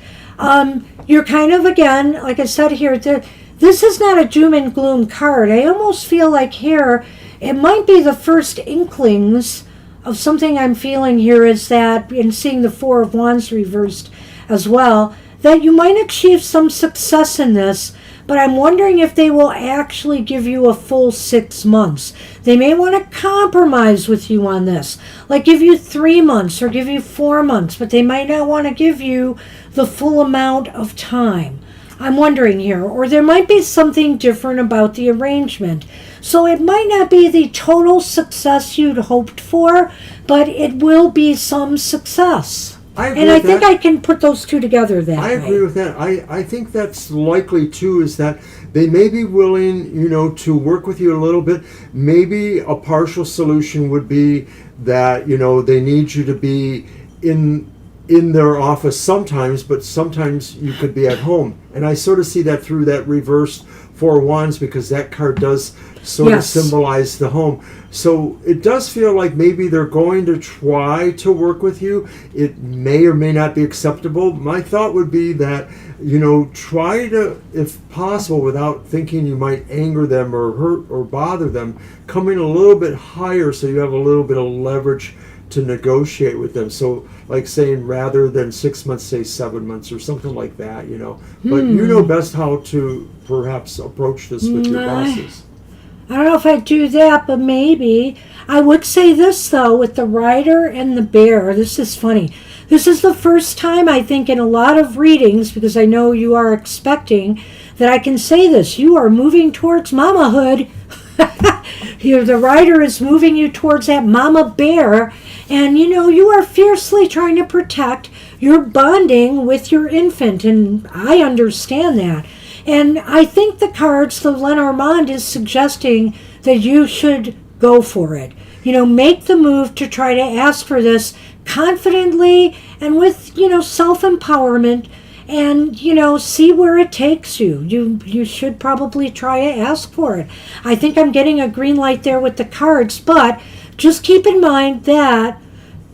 you're kind of, again, like I said here, this is not a doom and gloom card. I almost feel like here, it might be the first inklings of something I'm feeling here is that, in seeing the Four of Wands reversed as well, that you might achieve some success in this, but I'm wondering if they will actually give you a full 6 months. They may want to compromise with you on this, like give you 3 months or give you 4 months, but they might not want to give you the full amount of time. I'm wondering here, or there might be something different about the arrangement. So it might not be the total success you'd hoped for, but it will be some success. I think I can put those two together that way. I agree with that. I think that's likely too, is that they may be willing, to work with you a little bit. Maybe a partial solution would be that, they need you to be in their office sometimes, but sometimes you could be at home. And I sort of see that through that reversed Four of Wands, because that card does sort of symbolize the home. So it does feel like maybe they're going to try to work with you. It may or may not be acceptable. My thought would be that, try to, if possible, without thinking you might anger them or hurt or bother them, come in a little bit higher so you have a little bit of leverage to negotiate with them. So like saying, rather than 6 months, say 7 months or something like that, But you know best how to perhaps approach this with your bosses. I don't know if I'd do that, but maybe. I would say this, though, with the Rider and the Bear. This is funny. This is the first time, I think, in a lot of readings, because I know you are expecting, that I can say this. You are moving towards mamahood. The Rider is moving you towards that mama bear. And, you are fiercely trying to protect your bonding with your infant. And I understand that. And I think the cards, the Lenormand is suggesting that you should go for it. Make the move to try to ask for this confidently and with, self-empowerment, and, see where it takes you. You should probably try to ask for it. I think I'm getting a green light there with the cards, but just keep in mind that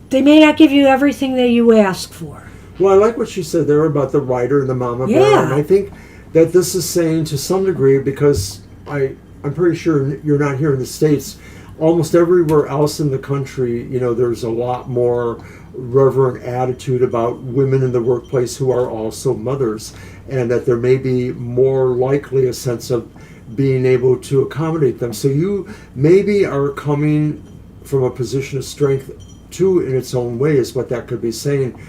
they may not give you everything that you ask for. Well, I like what you said there about the Rider and the mama bear. And I think that this is saying to some degree, because I'm pretty sure you're not here in the States, almost everywhere else in the country, there's a lot more reverent attitude about women in the workplace who are also mothers, and that there may be more likely a sense of being able to accommodate them. So you maybe are coming from a position of strength too, in its own way, is what that could be saying.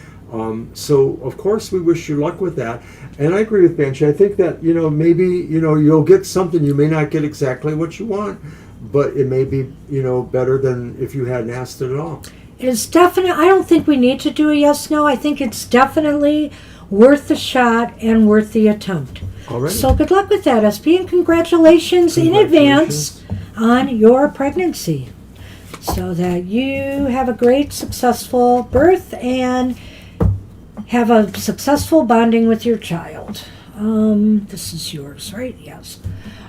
So of course we wish you luck with that. And I agree with Banshee. I think that, maybe, you'll get something. You may not get exactly what you want, but it may be, better than if you hadn't asked it at all. It is definitely, I don't think we need to do a yes/no. I think it's definitely worth the shot and worth the attempt. All right. So good luck with that, SP, and congratulations in advance on your pregnancy. So that you have a great, successful birth and have a successful bonding with your child. This is yours, right? Yes.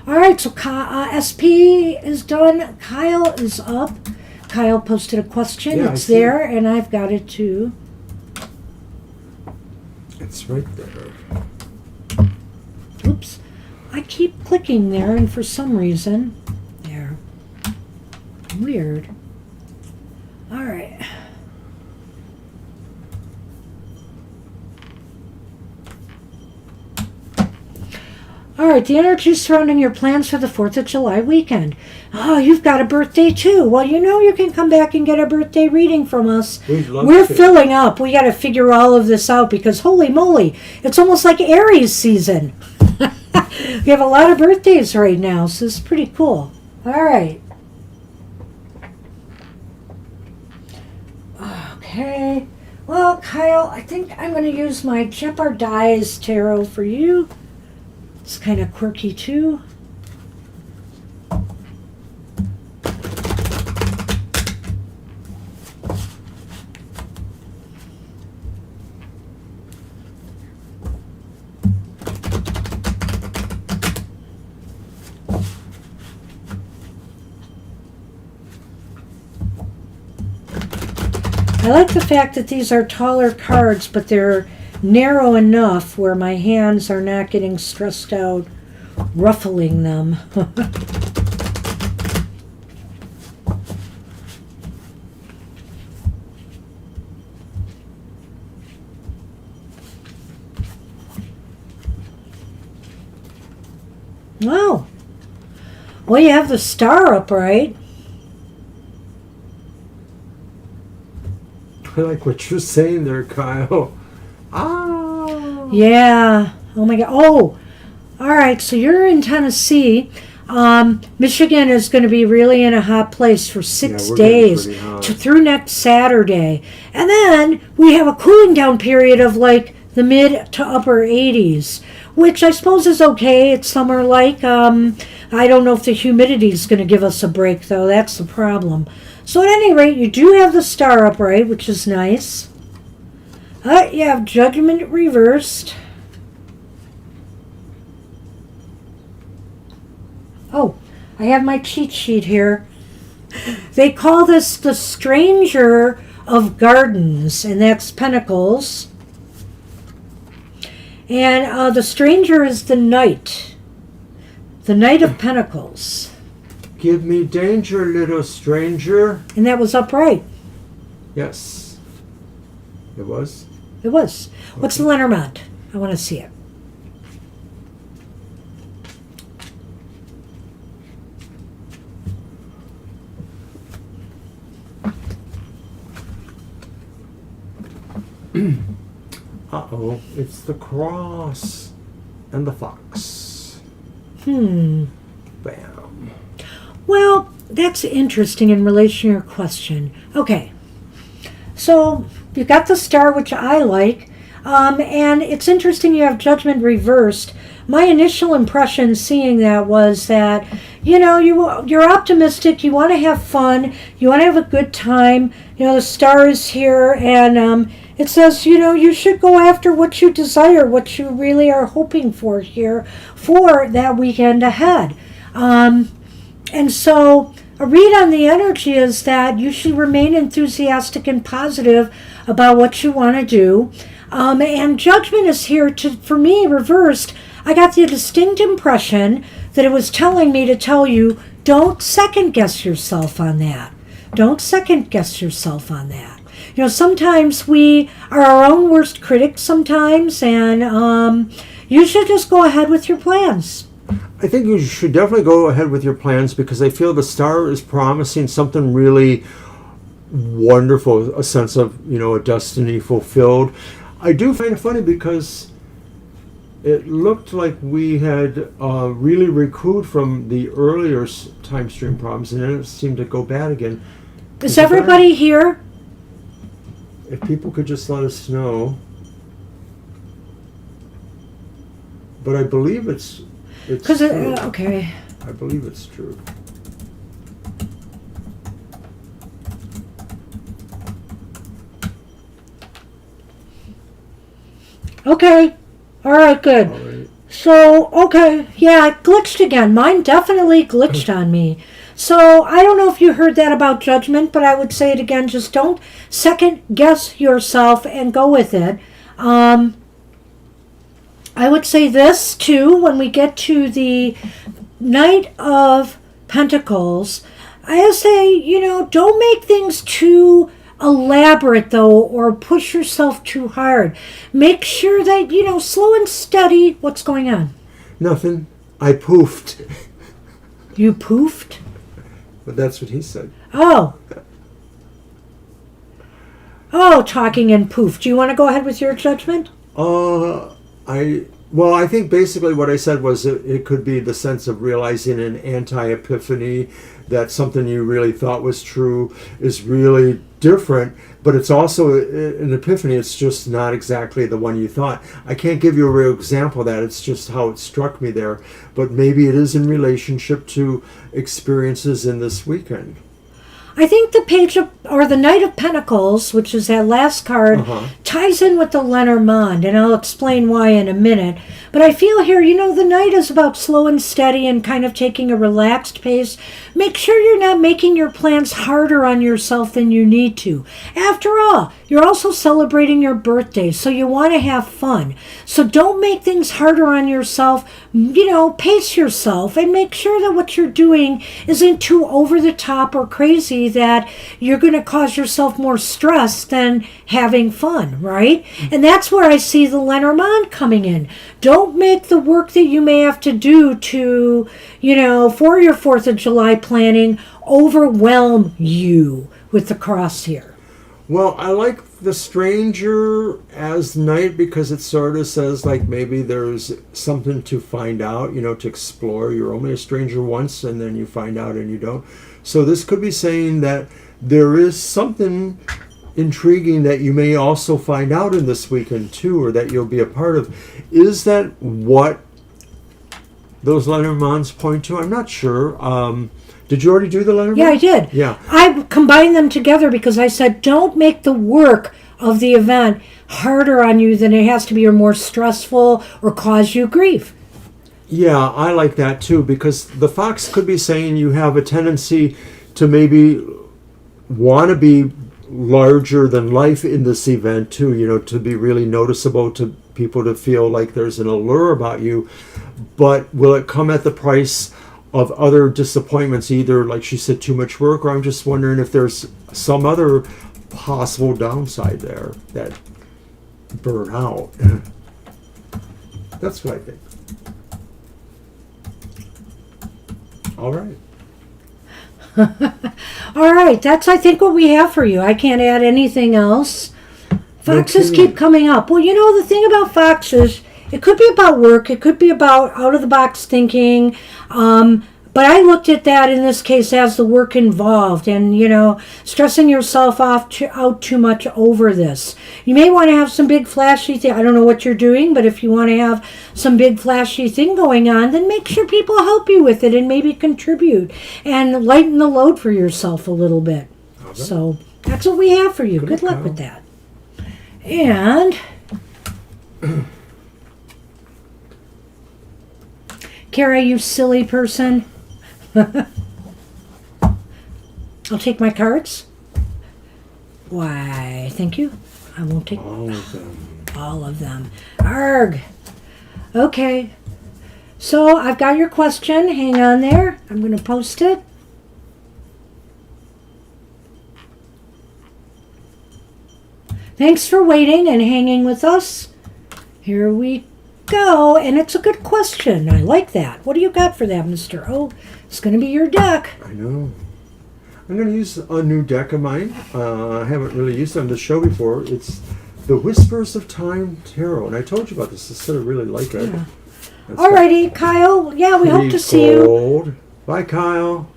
All right, so SP is done. Kyle is up. Kyle posted a question. Yeah, it's there, and I've got it too. It's right there. Oops. I keep clicking there, and for some reason, there. Weird. All right. All right, the energy surrounding your plans for the 4th of July weekend. Oh, you've got a birthday too. Well, you can come back and get a birthday reading from us. We're filling up. We got to figure all of this out because holy moly, it's almost like Aries season. We have a lot of birthdays right now, so it's pretty cool. All right. Okay. Well, Kyle, I think I'm going to use my Jeopardize tarot for you. It's kind of quirky too. I like the fact that these are taller cards, but they're narrow enough where my hands are not getting stressed out ruffling them. Wow. Well, you have the star upright. I like what you're saying there, Kyle. Ah. Yeah. Oh my God. Oh, all right. So you're in Tennessee. Michigan is going to be really in a hot place for 6 days through next Saturday. And then we have a cooling down period of like the mid to upper 80s, which I suppose is okay. It's summer-like. I don't know if the humidity is going to give us a break, though. That's the problem. So at any rate, you do have the star upright, which is nice. You have Judgment reversed. Oh, I have my cheat sheet here. They call this the Stranger of Gardens, and that's Pentacles. And the Stranger is the Knight. The Knight of Pentacles. Give me danger, little stranger. And that was upright. Yes. It was? It was. Okay. What's the Lenormand? I want to see it. Uh-oh. It's the cross and the fox. Bam. Well, that's interesting in relation to your question. Okay. So, you got the star, which I like. And it's interesting you have Judgment reversed. My initial impression seeing that was that, you're optimistic, you want to have fun, you want to have a good time. The star is here, and it says, you should go after what you desire, what you really are hoping for here for that weekend ahead. And so a read on the energy is that you should remain enthusiastic and positive about what you want to do. And Judgment is here for me, reversed. I got the distinct impression that it was telling me to tell you, don't second guess yourself on that. Don't second guess yourself on that. Sometimes we are our own worst critics sometimes, and you should just go ahead with your plans. I think you should definitely go ahead with your plans because I feel the star is promising something really wonderful, a sense of, a destiny fulfilled. I do find it funny because it looked like we had really recouped from the earlier time stream problems, and then it seemed to go bad again. Is everybody here? if people could just let us know. But I believe it's Because true. okay. I believe it's true. Okay. All right. Good. All right. So, okay, yeah, it glitched again. Mine definitely glitched on me. So, I don't know if you heard that about judgment, but I would say it again. Just don't second guess yourself and go with it. I would say this too when we get to the Knight of Pentacles. I say, don't make things too elaborate though, or push yourself too hard. Make sure that, slow and steady. What's going on? Nothing. I poofed. You poofed? But that's what he said. Oh, talking and poof. Do you want to go ahead with your judgment? I think basically what I said was it could be the sense of realizing an anti-epiphany, that something you really thought was true is really different, but it's also an epiphany. It's just not exactly the one you thought. I can't give you a real example of that. It's just how it struck me there. But maybe it is in relationship to experiences in this weekend. I think the the Knight of Pentacles, which is that last card, ties in with the Lenormand, and I'll explain why in a minute. But I feel here, the Knight is about slow and steady and kind of taking a relaxed pace. Make sure you're not making your plans harder on yourself than you need to. After all, you're also celebrating your birthday, so you want to have fun. So don't make things harder on yourself. Pace yourself and make sure that what you're doing isn't too over the top or crazy that you're going to cause yourself more stress than having fun, right? And that's where I see the Lenormand coming in. Don't make the work that you may have to do to, for your 4th of July planning overwhelm you with the cross here. Well, I like the stranger as knight because it sort of says like maybe there's something to find out, to explore. You're only a stranger once and then you find out and you don't. So this could be saying that there is something intriguing that you may also find out in this weekend too, or that you'll be a part of. Is that what those Lenormands point to? I'm not sure. Did you already do the Lenormand? Yeah, I did. Yeah. I combined them together because I said don't make the work of the event harder on you than it has to be, or more stressful, or cause you grief. Yeah, I like that too, because the fox could be saying you have a tendency to maybe want to be larger than life in this event too, to be really noticeable, to people to feel like there's an allure about you. But will it come at the price of other disappointments, either, like she said, too much work, or I'm just wondering if there's some other possible downside there that burn out. That's what I think. All right. All right, that's I think what we have for you. I can't add anything else. Foxes keep coming up. Well, the thing about foxes, it could be about work, it could be about out of the box thinking, but I looked at that in this case as the work involved, and stressing yourself out too much over this. You may want to have some big flashy thing. I don't know what you're doing, but if you want to have some big flashy thing going on, then make sure people help you with it and maybe contribute and lighten the load for yourself a little bit. Okay. So that's what we have for you. Good luck with that. And Kara, you silly person. I'll take my cards. Why, thank you. I won't take all of them. All of them. Arg. Okay. So I've got your question. Hang on there. I'm going to post it. Thanks for waiting and hanging with us. Here we go. And it's a good question. I like that. What do you got for that, Mr. O? It's going to be your deck. I know. I'm going to use a new deck of mine. I haven't really used it on the show before. It's the Whispers of Time Tarot. And I told you about this. I said I really like it. Yeah. Alrighty, Kyle. Yeah, we hope to see you. Bye, Kyle.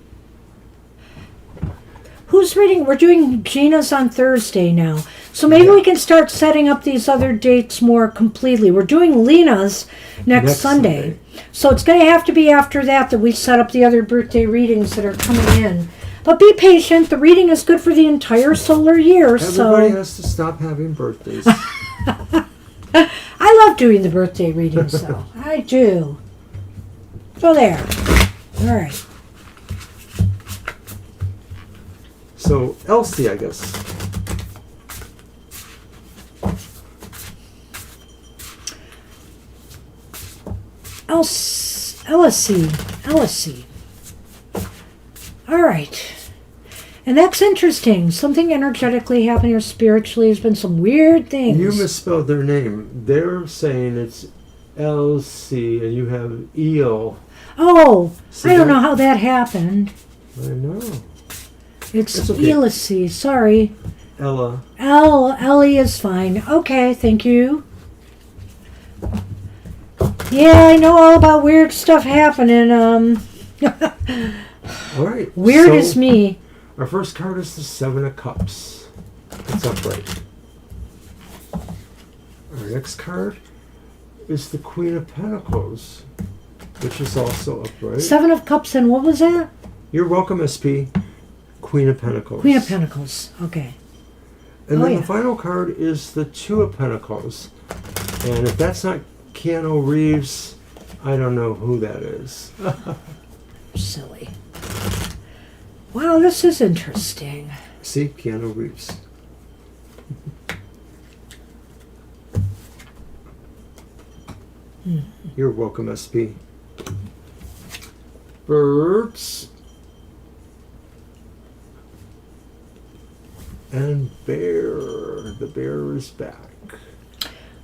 Who's reading? We're doing Gina's on Thursday now. So maybe we can start setting up these other dates more completely. We're doing Lena's next Sunday. So it's going to have to be after that we set up the other birthday readings that are coming in. But be patient. The reading is good for the entire solar year. Everybody has to stop having birthdays. I love doing the birthday readings, though. I do. So there. All right. So, Elsie, I guess. Elsie. All right. And that's interesting. Something energetically happened here spiritually. There's been some weird things. You misspelled their name. They're saying it's Elsie, and you have Eel. Oh, I don't know how that happened. I know. It's okay. Elsie. Sorry. Ella. Ellie is fine. Okay, thank you. Yeah, I know all about weird stuff happening. All right. Weird is me. Our first card is the Seven of Cups. It's upright. Our next card is the Queen of Pentacles, which is also upright. Seven of Cups, and what was that? You're welcome, SP. Queen of Pentacles. Queen of Pentacles. Okay. And then the final card is the Two of Pentacles. And if that's not Keanu Reeves, I don't know who that is. Silly. Wow, this is interesting. See, Keanu Reeves. You're welcome, SP. Birds. And bear. The bear is back.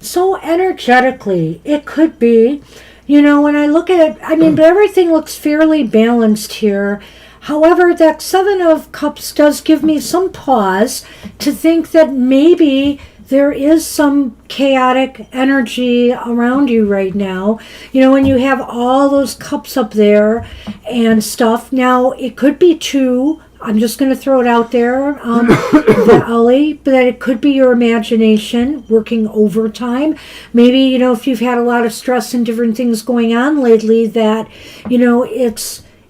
So energetically, it could be, when I look at it, but everything looks fairly balanced here. However, that Seven of Cups does give me some pause to think that maybe there is some chaotic energy around you right now. When you have all those cups up there and stuff. Now, it could be two. I'm just going to throw it out there, Ellie, but that it could be your imagination working overtime. Maybe, if you've had a lot of stress and different things going on lately, that,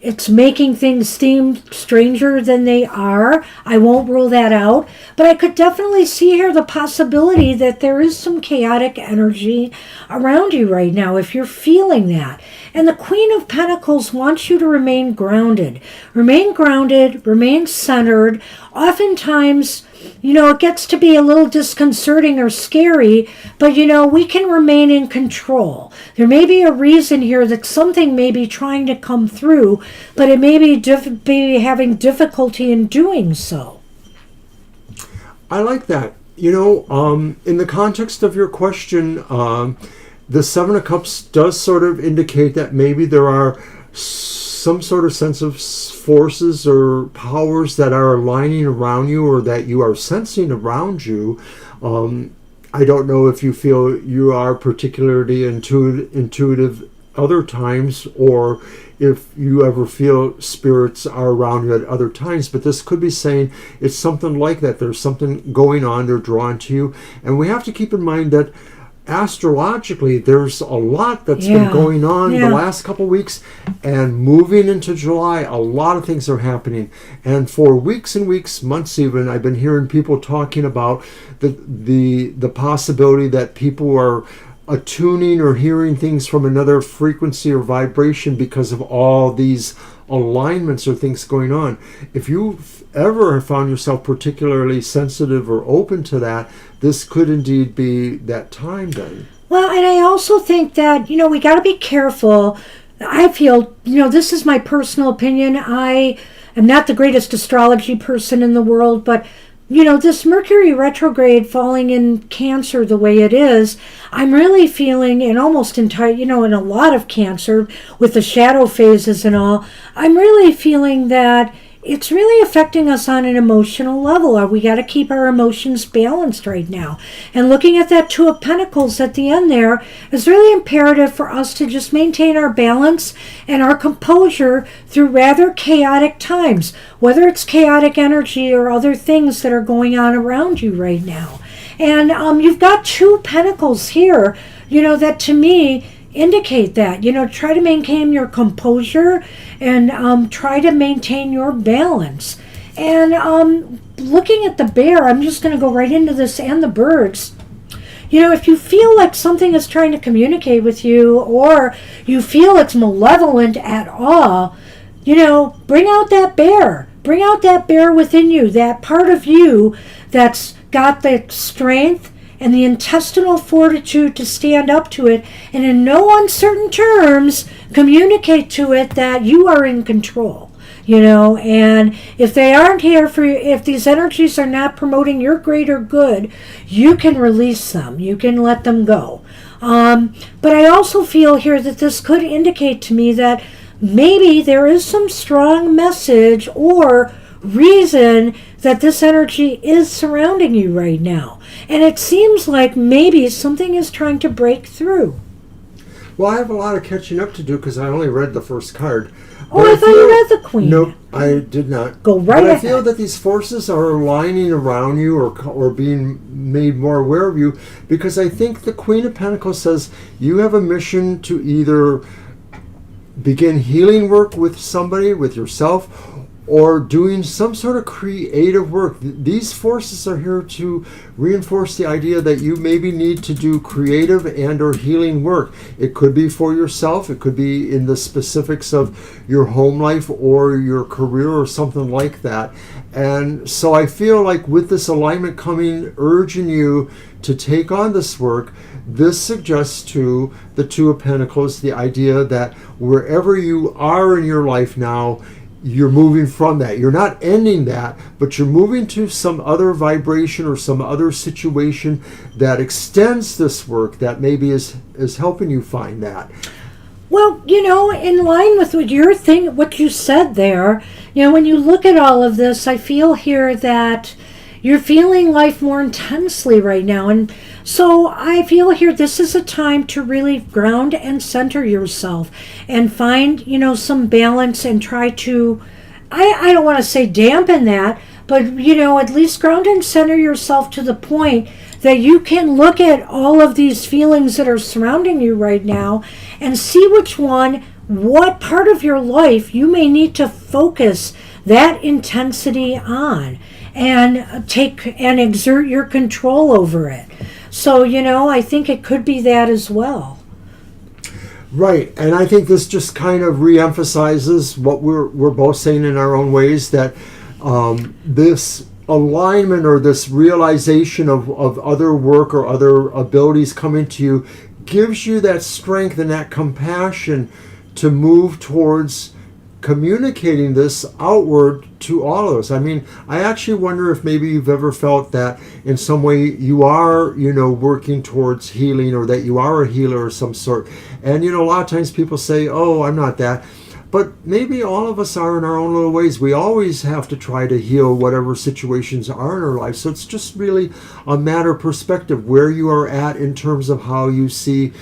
it's making things seem stranger than they are. I won't rule that out. But I could definitely see here the possibility that there is some chaotic energy around you right now if you're feeling that. And the Queen of Pentacles wants you to remain grounded. Remain grounded, remain centered. Oftentimes, it gets to be a little disconcerting or scary, but, we can remain in control. There may be a reason here that something may be trying to come through, but it may be having difficulty in doing so. I like that. In the context of your question, the Seven of Cups does sort of indicate that maybe there are some sort of sense of forces or powers that are aligning around you or that you are sensing around you. I don't know if you feel you are particularly intuitive other times, or if you ever feel spirits are around you at other times, but this could be saying it's something like that. There's something going on, they're drawn to you. And we have to keep in mind that astrologically, there's a lot that's been going on the last couple of weeks, and moving into July, a lot of things are happening. And for weeks and weeks, months even, I've been hearing people talking about the possibility that people are attuning or hearing things from another frequency or vibration because of all these alignments or things going on. If you've ever found yourself particularly sensitive or open to that, this could indeed be that time then. Well, and I also think that, we got to be careful. I feel, this is my personal opinion. I am not the greatest astrology person in the world, but this Mercury retrograde falling in Cancer the way it is, I'm really feeling, and almost entire, in a lot of Cancer with the shadow phases and all, I'm really feeling that it's really affecting us on an emotional level. We got to keep our emotions balanced right now. And looking at that Two of Pentacles at the end there is really imperative for us to just maintain our balance and our composure through rather chaotic times, whether it's chaotic energy or other things that are going on around you right now. And you've got 2 pentacles here, that to me indicate that. Try to maintain your composure and try to maintain your balance. And looking at the bear, I'm just going to go right into this and the birds. If you feel like something is trying to communicate with you, or you feel it's malevolent at all, bring out that bear. Bring out that bear within you, that part of you that's got the strength and the intestinal fortitude to stand up to it, and in no uncertain terms communicate to it that you are in control. And if they aren't here for you, if these energies are not promoting your greater good, you can release them. You can let them go. But I also feel here that this could indicate to me that maybe there is some strong message or reason that this energy is surrounding you right now. And it seems like maybe something is trying to break through. Well, I have a lot of catching up to do because I only read the first card. Oh, I thought you read the Queen. Nope, I did not. Go right ahead. I feel that these forces are aligning around you or being made more aware of you, because I think the Queen of Pentacles says you have a mission to either begin healing work with somebody, with yourself, or doing some sort of creative work. These forces are here to reinforce the idea that you maybe need to do creative and or healing work. It could be for yourself, it could be in the specifics of your home life or your career or something like that. And so I feel like with this alignment coming, urging you to take on this work, this suggests to the Two of Pentacles the idea that wherever you are in your life now, you're moving from that. You're not ending that, but you're moving to some other vibration or some other situation that extends this work, that maybe is helping you find that. Well, in line with what you said there, when you look at all of this, I feel here that you're feeling life more intensely right now. And so I feel here this is a time to really ground and center yourself and find, some balance and try to, I don't want to say dampen that, but, at least ground and center yourself to the point that you can look at all of these feelings that are surrounding you right now and see what part of your life you may need to focus that intensity on and take and exert your control over it. So, I think it could be that as well. Right, and I think this just kind of reemphasizes what we're both saying in our own ways, that this alignment or this realization of other work or other abilities coming to you gives you that strength and that compassion to move towards communicating this outward to all of us. I mean, I actually wonder if maybe you've ever felt that in some way you are, working towards healing, or that you are a healer of some sort. And, a lot of times people say, oh, I'm not that. But maybe all of us are in our own little ways. We always have to try to heal whatever situations are in our life. So it's just really a matter of perspective, where you are at in terms of how you see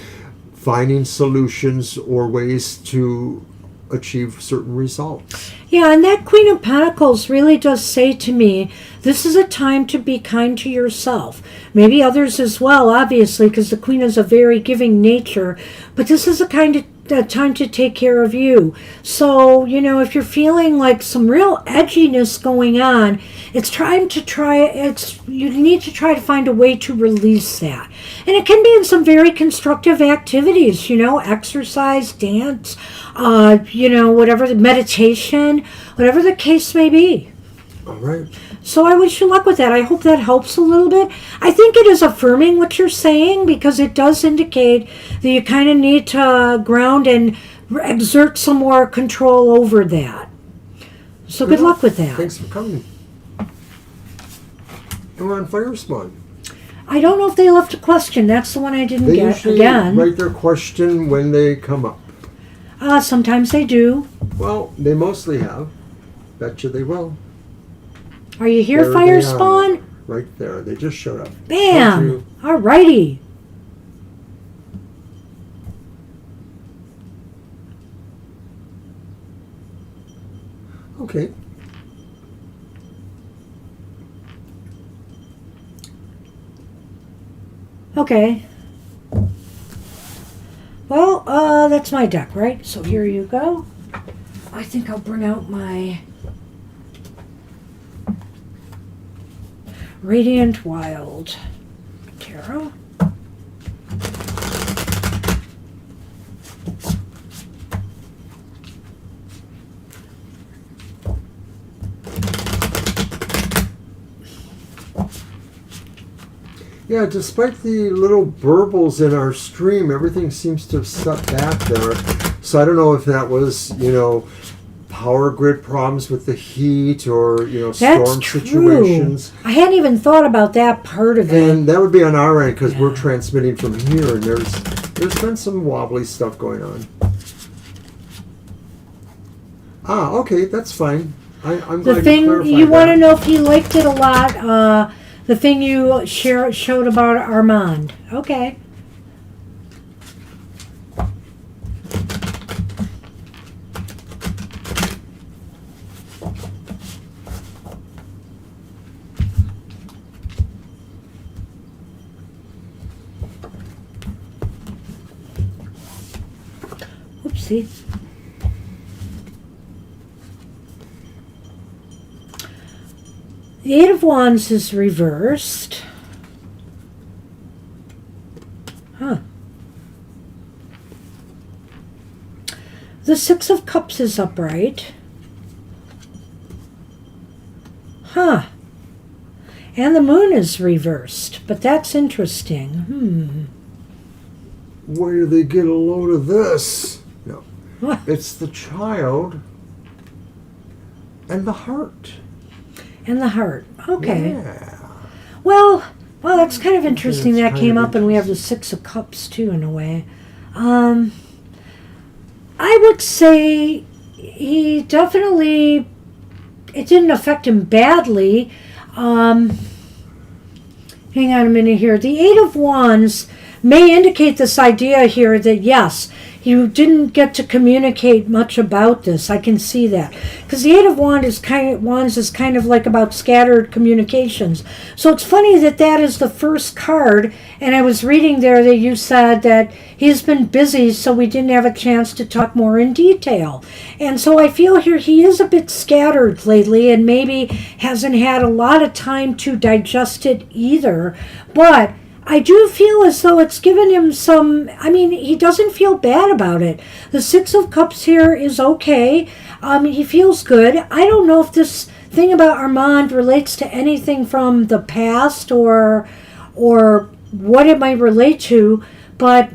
finding solutions or ways to achieve certain results. Yeah, and that Queen of Pentacles really does say to me, this is a time to be kind to yourself. Maybe others as well, obviously, because the Queen is a very giving nature. But this is a time to take care of you. So, if you're feeling like some real edginess going on, you need to try to find a way to release that. And it can be in some very constructive activities, exercise, dance, whatever, meditation, whatever the case may be. All right. So I wish you luck with that. I hope that helps a little bit. I think it is affirming what you're saying, because it does indicate that you kind of need to ground and exert some more control over that. So good luck with that. Thanks for coming. And we're on Fire Spawn. I don't know if they left a question. That's the one I didn't They get usually again. write their question when they come up. Sometimes they do. Well, they mostly have. Betcha they will. Are you here, There Fire they are. Spawn? Right there. They just showed up. Thank Bam! you. Alrighty. Okay. Okay. Well, that's my deck, right? So here you go. I think I'll bring out my Radiant Wild Tarot. Yeah, despite the little burbles in our stream, everything seems to have set back there. So I don't know if that was, power grid problems with the heat or, storm situations. I hadn't even thought about that part of it. And that would be on our end because we're transmitting from here, and there's been some wobbly stuff going on. Okay, that's fine. I'm glad The thing you clarified you want to that. know if he liked it a lot, the thing you showed about Armand. Okay. Oopsie. The Eight of Wands is reversed. Huh. The Six of Cups is upright. Huh. And the Moon is reversed, but that's interesting. Where do they get a load of this? No. What? It's the Child and the Heart. And the Heart. Okay. Yeah. Well, that's kind of interesting. That's That came kind of up, and we have the Six of Cups too, in a way. I would say he definitely. It didn't affect him badly. Hang on a minute here. The Eight of Wands may indicate this idea here that yes, you didn't get to communicate much about this. I can see that because the Eight of Wands is kind of like about scattered communications. So it's funny that is the first card. And I was reading there that you said that he's been busy, so we didn't have a chance to talk more in detail. And so I feel here he is a bit scattered lately, and maybe hasn't had a lot of time to digest it either. But I do feel as though it's given him some. I mean, he doesn't feel bad about it. The Six of Cups here is okay. He feels good. I don't know if this thing about Armand relates to anything from the past or what it might relate to, but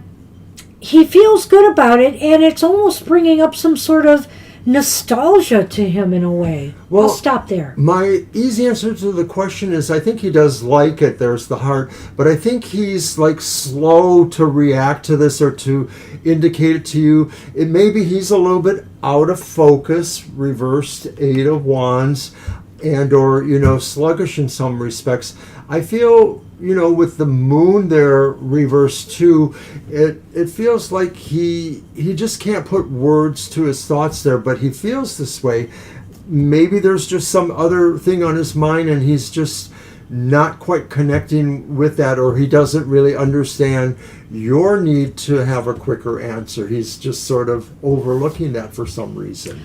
he feels good about it, and it's almost bringing up some sort of nostalgia to him in a way. Well, I'll stop there. My easy answer to the question is I think he does like it. There's the Heart. But I think he's like slow to react to this or to indicate it to you. Maybe he's a little bit out of focus, reversed Eight of Wands, and or, sluggish in some respects. I feel, with the Moon there reversed too, it feels like he just can't put words to his thoughts there, but he feels this way. Maybe there's just some other thing on his mind and he's just not quite connecting with that, or he doesn't really understand your need to have a quicker answer. He's just sort of overlooking that for some reason.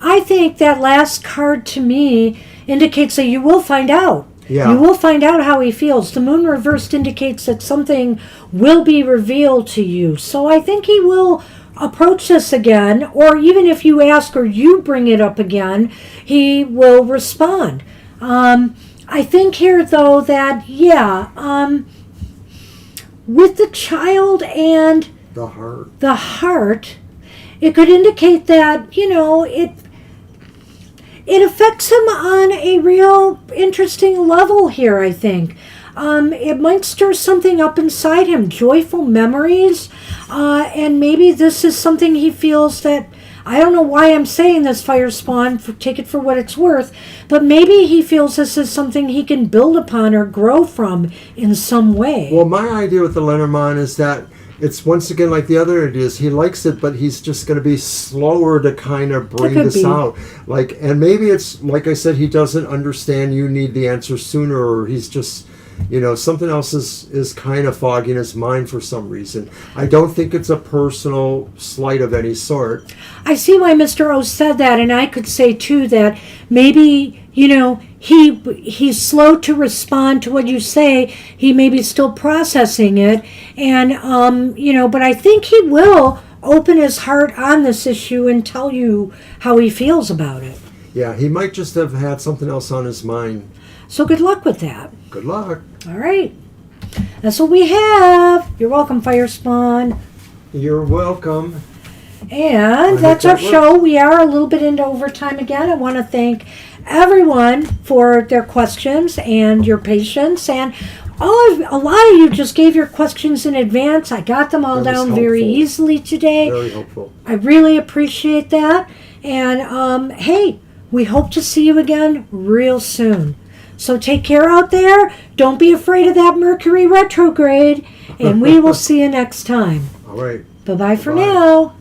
I think that last card to me indicates that you will find out. Yeah. You will find out how he feels. The Moon reversed indicates that something will be revealed to you. So I think he will approach this again, or even if you ask or you bring it up again, he will respond. I think here, though, that, with the Child and The Heart, it could indicate that, it affects him on a real interesting level here, I think. It might stir something up inside him, joyful memories, and maybe this is something he feels that, I don't know why I'm saying this, Fire Spawn, take it for what it's worth, but maybe he feels this is something he can build upon or grow from in some way. Well, my idea with the Lenormand is that it's once again like the other ideas. He likes it, but he's just going to be slower to kind of bring this out. And maybe it's like I said, he doesn't understand. You need the answer sooner, or he's just something else is kind of fogging his mind for some reason. I don't think it's a personal slight of any sort. I see why Mr. O said that, and I could say too that maybe he's slow to respond to what you say. He may be still processing it, and but I think he will open his heart on this issue and tell you how he feels about it. Yeah, he might just have had something else on his mind. So good luck with that. Good luck. All right. That's what we have. You're welcome, Fire Spawn. You're welcome. And that's our show. We are a little bit into overtime again. I want to thank everyone for their questions and your patience. And a lot of you just gave your questions in advance. I got them all down very easily today. Very helpful. I really appreciate that. And hey, we hope to see you again real soon. So take care out there. Don't be afraid of that Mercury retrograde. And we will see you next time. All right. Bye-bye for now.